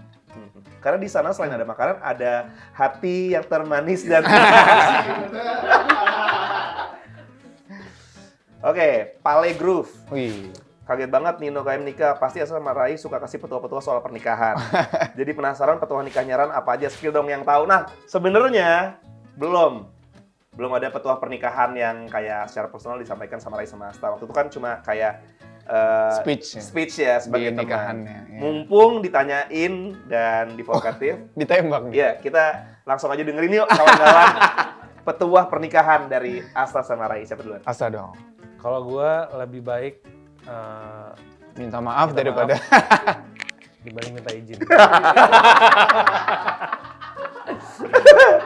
[SPEAKER 2] Karena di sana selain ada makanan, ada hati yang termanis dan Oke, Pale Groove.
[SPEAKER 1] Wih.
[SPEAKER 2] Kaget banget Nino KM nikah, pasti Asa sama Rai suka kasih petua-petua soal pernikahan. Jadi penasaran petua nikahnya Ran apa aja, skill dong yang tahu. Nah, sebenarnya belum ada petua pernikahan yang kayak secara personal disampaikan sama Rai sama Asta. Waktu itu kan cuma kayak speech ya sebagai
[SPEAKER 1] Di
[SPEAKER 2] teman.
[SPEAKER 1] nikahannya, iya.
[SPEAKER 2] Mumpung ditanyain dan diprovokatif,
[SPEAKER 1] Ditembak nih.
[SPEAKER 2] ya kita langsung aja dengerin yuk kawan-kawan petua pernikahan dari Asta sama Rai. Siapa duluan?
[SPEAKER 1] Asa dong.
[SPEAKER 3] Kalau gua lebih baik
[SPEAKER 1] Minta maaf
[SPEAKER 3] Minta
[SPEAKER 1] daripada
[SPEAKER 3] dibanding minta izin.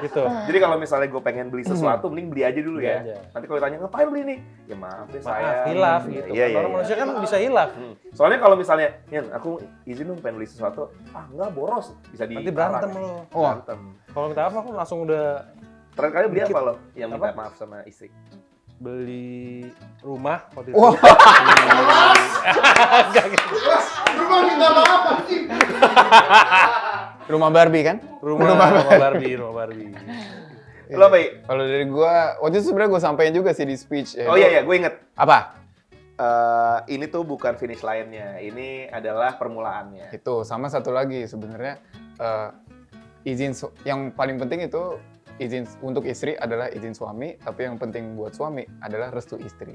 [SPEAKER 3] Gitu.
[SPEAKER 2] Jadi kalau misalnya gue pengen beli sesuatu, mending beli aja dulu
[SPEAKER 3] Beli
[SPEAKER 2] ya.
[SPEAKER 3] aja.
[SPEAKER 2] Nanti kalau ditanya ngapain beli nih? Ya maaf deh
[SPEAKER 3] Maaf,
[SPEAKER 2] saya.
[SPEAKER 3] hilaf gitu.
[SPEAKER 2] Iya, iya,
[SPEAKER 3] Orang
[SPEAKER 2] iya.
[SPEAKER 3] manusia kan bisa hilaf.
[SPEAKER 2] Soalnya kalau misalnya, Yan, aku izin dong pengen beli sesuatu. Ah enggak, boros. Bisa di
[SPEAKER 3] Nanti berantem lo.
[SPEAKER 1] Wah.
[SPEAKER 2] Berantem.
[SPEAKER 3] Kalau minta apa aku langsung udah
[SPEAKER 2] Terakhir kali beli
[SPEAKER 3] Dikit.
[SPEAKER 2] apa lo? Yang minta
[SPEAKER 3] Apa?
[SPEAKER 2] maaf sama istri.
[SPEAKER 3] beli rumah waktu itu.
[SPEAKER 1] Wah.
[SPEAKER 3] Enggak gitu.
[SPEAKER 4] Rumah minta maaf anjing.
[SPEAKER 1] Rumah Barbie kan?
[SPEAKER 3] Rumah Barbie.
[SPEAKER 2] Lo apa, I?
[SPEAKER 1] Kalau dari gua, waktu itu sebenarnya gua sampein juga sih di speech.
[SPEAKER 2] Oh iya, gue inget.
[SPEAKER 1] Apa?
[SPEAKER 2] Ini tuh bukan finish line-nya. Ini adalah permulaannya.
[SPEAKER 1] Itu sama satu lagi sebenarnya yang paling penting itu izin untuk istri adalah izin suami, tapi yang penting buat suami adalah restu istri.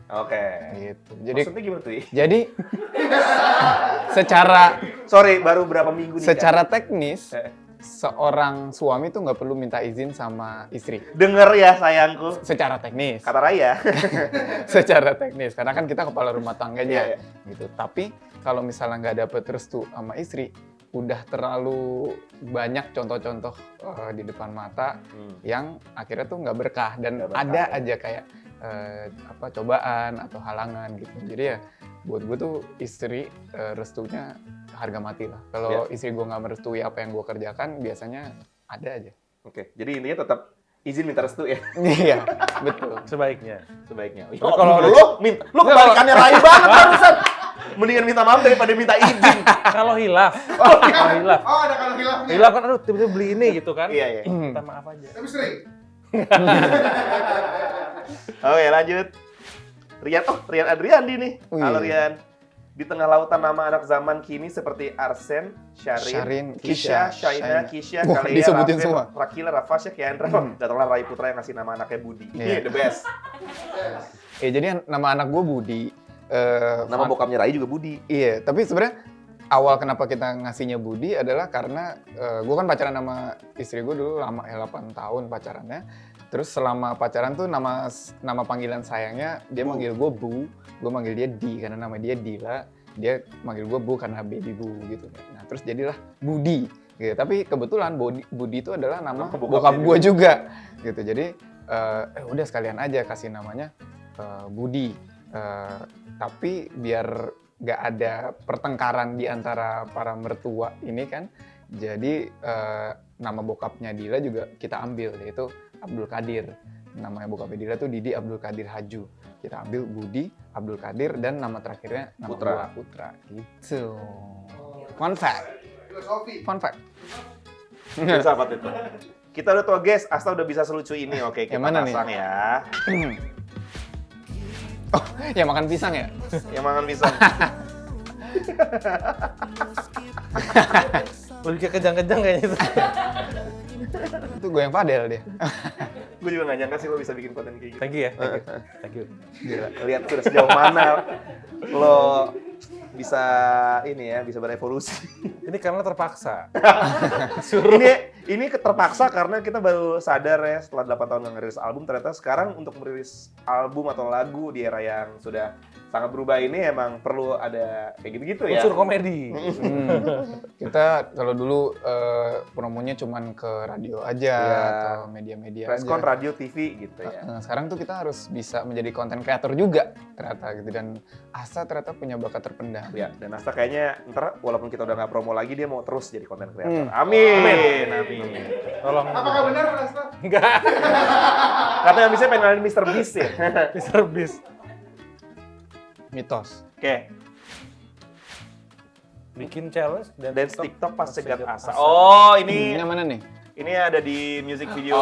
[SPEAKER 2] Oke.
[SPEAKER 1] Gitu. Jadi
[SPEAKER 2] Maksudnya gimana tuh, I?
[SPEAKER 1] jadi secara
[SPEAKER 2] Sorry, baru berapa minggu nih?
[SPEAKER 1] secara teknis
[SPEAKER 2] Eh.
[SPEAKER 1] seorang suami tuh nggak perlu minta izin sama istri.
[SPEAKER 2] Denger ya sayangku.
[SPEAKER 1] Secara teknis.
[SPEAKER 2] Kata Raya.
[SPEAKER 1] Secara teknis karena kan kita kepala rumah tangganya
[SPEAKER 2] Iya,
[SPEAKER 1] gitu. Tapi kalau misalnya nggak dapet restu sama istri, udah terlalu banyak contoh-contoh di depan mata yang akhirnya tuh nggak berkah dan
[SPEAKER 2] Nggak berkah,
[SPEAKER 1] ada
[SPEAKER 2] ya.
[SPEAKER 1] aja kayak cobaan atau halangan gitu. Jadi ya buat gue tuh istri restunya harga mati lah. Kalau istri gue nggak merestui apa yang gue kerjakan, biasanya ada aja.
[SPEAKER 2] Oke, jadi intinya tetap izin minta restu ya.
[SPEAKER 1] Iya, betul.
[SPEAKER 3] Sebaiknya.
[SPEAKER 2] Sebaiknya.
[SPEAKER 3] Tapi kalau
[SPEAKER 2] Lo kebalikannya Rai banget barusan. Mendingan minta maaf daripada minta izin.
[SPEAKER 3] kalau hilaf. Kalau hilaf.
[SPEAKER 4] Oh, ada kalau hilafnya.
[SPEAKER 3] Hilaf kan aduh tiba-tiba beli ini gitu kan.
[SPEAKER 2] Iya, iya.
[SPEAKER 3] Minta maaf aja.
[SPEAKER 4] Tapi sering.
[SPEAKER 2] Oke, lanjut. Rian Adriandi nih.
[SPEAKER 1] Wih.
[SPEAKER 2] Halo Rian. Di tengah lautan nama anak zaman kini seperti Arsen,
[SPEAKER 1] Syarin,
[SPEAKER 2] Syarin,
[SPEAKER 1] Kisha,
[SPEAKER 2] Kisha, Shaina, Kisha,
[SPEAKER 1] Wah,
[SPEAKER 2] Kalea,
[SPEAKER 1] disebutin
[SPEAKER 2] Raven,
[SPEAKER 1] semua.
[SPEAKER 2] Rakila, Rafasya, Kiandra. Datanglah Rai Putra yang ngasih nama anaknya Budi.
[SPEAKER 1] Iya.
[SPEAKER 2] The best.
[SPEAKER 1] Jadi nama anak gue Budi.
[SPEAKER 2] Nama bokapnya Rai juga Budi.
[SPEAKER 1] Iya, tapi sebenarnya awal kenapa kita ngasihnya Budi adalah karena gue kan pacaran sama istri gue dulu lama ya 8 tahun pacarannya. Terus selama pacaran tuh nama panggilan sayangnya dia manggil gue Bu, gue manggil dia Di karena nama dia Dila, dia manggil gue Bu karena baby Bu gitu. Nah terus jadilah Budi. Gitu. Tapi kebetulan Budi itu adalah nama bokap gue juga gitu. Jadi udah sekalian aja kasih namanya Budi. Tapi biar gak ada pertengkaran di antara para mertua ini kan, jadi nama bokapnya Dila juga kita ambil, yaitu Abdul Qadir. Namanya bokapnya Dila tuh Didi Abdul Qadir Haju. Kita ambil Budi, Abdul Qadir, dan nama terakhirnya nama Putra. Gitu. Fun fact. Fun fact.
[SPEAKER 2] Sahabat itu. Kita udah tua guys, Asta udah bisa selucu ini. Oke, kita pasang nih? Ya.
[SPEAKER 1] Oh, yang makan pisang ya?
[SPEAKER 2] Yang makan pisang.
[SPEAKER 3] Lebih kayak kejang-kejang kayaknya itu.
[SPEAKER 1] Itu goyang padel dia.
[SPEAKER 2] Gue juga gak nyangka sih lo bisa bikin konten kayak gitu.
[SPEAKER 3] Thank you ya. Thank you.
[SPEAKER 2] Gila, lihat sudah sejauh mana lo bisa ini ya, bisa berevolusi.
[SPEAKER 3] Ini karena terpaksa.
[SPEAKER 2] Ini terpaksa karena kita baru sadar ya setelah 8 tahun nggak ngerilis album, ternyata sekarang untuk merilis album atau lagu di era yang sudah sangat berubah ini emang perlu ada kayak gitu-gitu ya.
[SPEAKER 3] Unsur komedi.
[SPEAKER 1] Kita kalau dulu promonya cuman ke radio aja atau media-media aja.
[SPEAKER 2] Preskon, radio, TV gitu ya.
[SPEAKER 1] Nah, sekarang tuh kita harus bisa menjadi konten kreator juga ternyata gitu, dan Asta ternyata punya bakat terpendam.
[SPEAKER 2] Ya, dan Asta kayaknya ntar walaupun kita udah nggak promo lagi, dia mau terus jadi konten kreator. Amin.
[SPEAKER 3] Tolong.
[SPEAKER 4] Apakah benar Asta?
[SPEAKER 3] Enggak.
[SPEAKER 2] Katanya bisa pengen ngalahin Mr. Beast ya.
[SPEAKER 3] Mr. Beast.
[SPEAKER 1] Mitos.
[SPEAKER 2] Oke.
[SPEAKER 3] Bikin challenge dan
[SPEAKER 2] Dance TikTok pas cegat Asa. Oh, ini
[SPEAKER 1] Yang mana nih?
[SPEAKER 2] ini ada di music video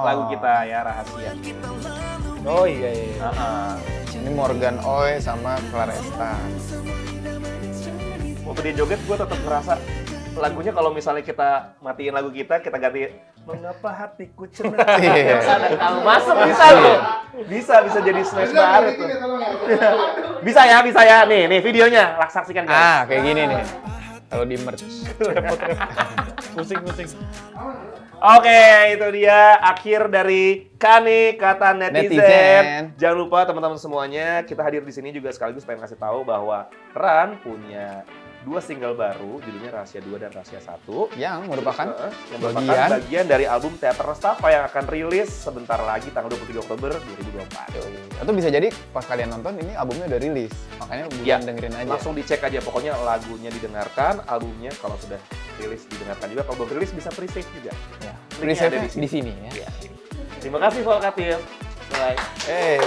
[SPEAKER 2] lagu kita ya, rahasia.
[SPEAKER 3] Oh iya.
[SPEAKER 1] Ini Morgan Oey sama Claresta.
[SPEAKER 2] Waktu dia joget, gue tetap ngerasa lagunya kalau misalnya kita matiin lagu kita ganti mengapa hatiku cenat. Kamu masuk bisa loh. Bisa jadi smash baru tuh. Bisa ya. Nih videonya, saksikan guys.
[SPEAKER 1] Kayak gini nih. Kalau di merch.
[SPEAKER 3] Pusing.
[SPEAKER 2] Oke, itu dia akhir dari Kani Kata Netizen. Jangan lupa teman-teman semuanya, kita hadir di sini juga sekaligus pengen kasih tahu bahwa Ran punya 2 single baru, judulnya Rahasia 2 dan Rahasia 1.
[SPEAKER 1] Yang merupakan
[SPEAKER 2] bagian dari album Teater Nestapa yang akan rilis sebentar lagi tanggal 27 Oktober 2024.
[SPEAKER 1] Atau bisa jadi pas kalian nonton ini albumnya udah rilis, makanya bukan dengerin aja.
[SPEAKER 2] Langsung dicek aja, pokoknya lagunya didengarkan, albumnya kalau sudah rilis didengarkan juga, kalau belum rilis bisa pre-save juga.
[SPEAKER 1] Ya.
[SPEAKER 2] Linknya
[SPEAKER 1] Risetnya di sini ya.
[SPEAKER 2] Terima kasih Volkatil. Bye.
[SPEAKER 1] Hey.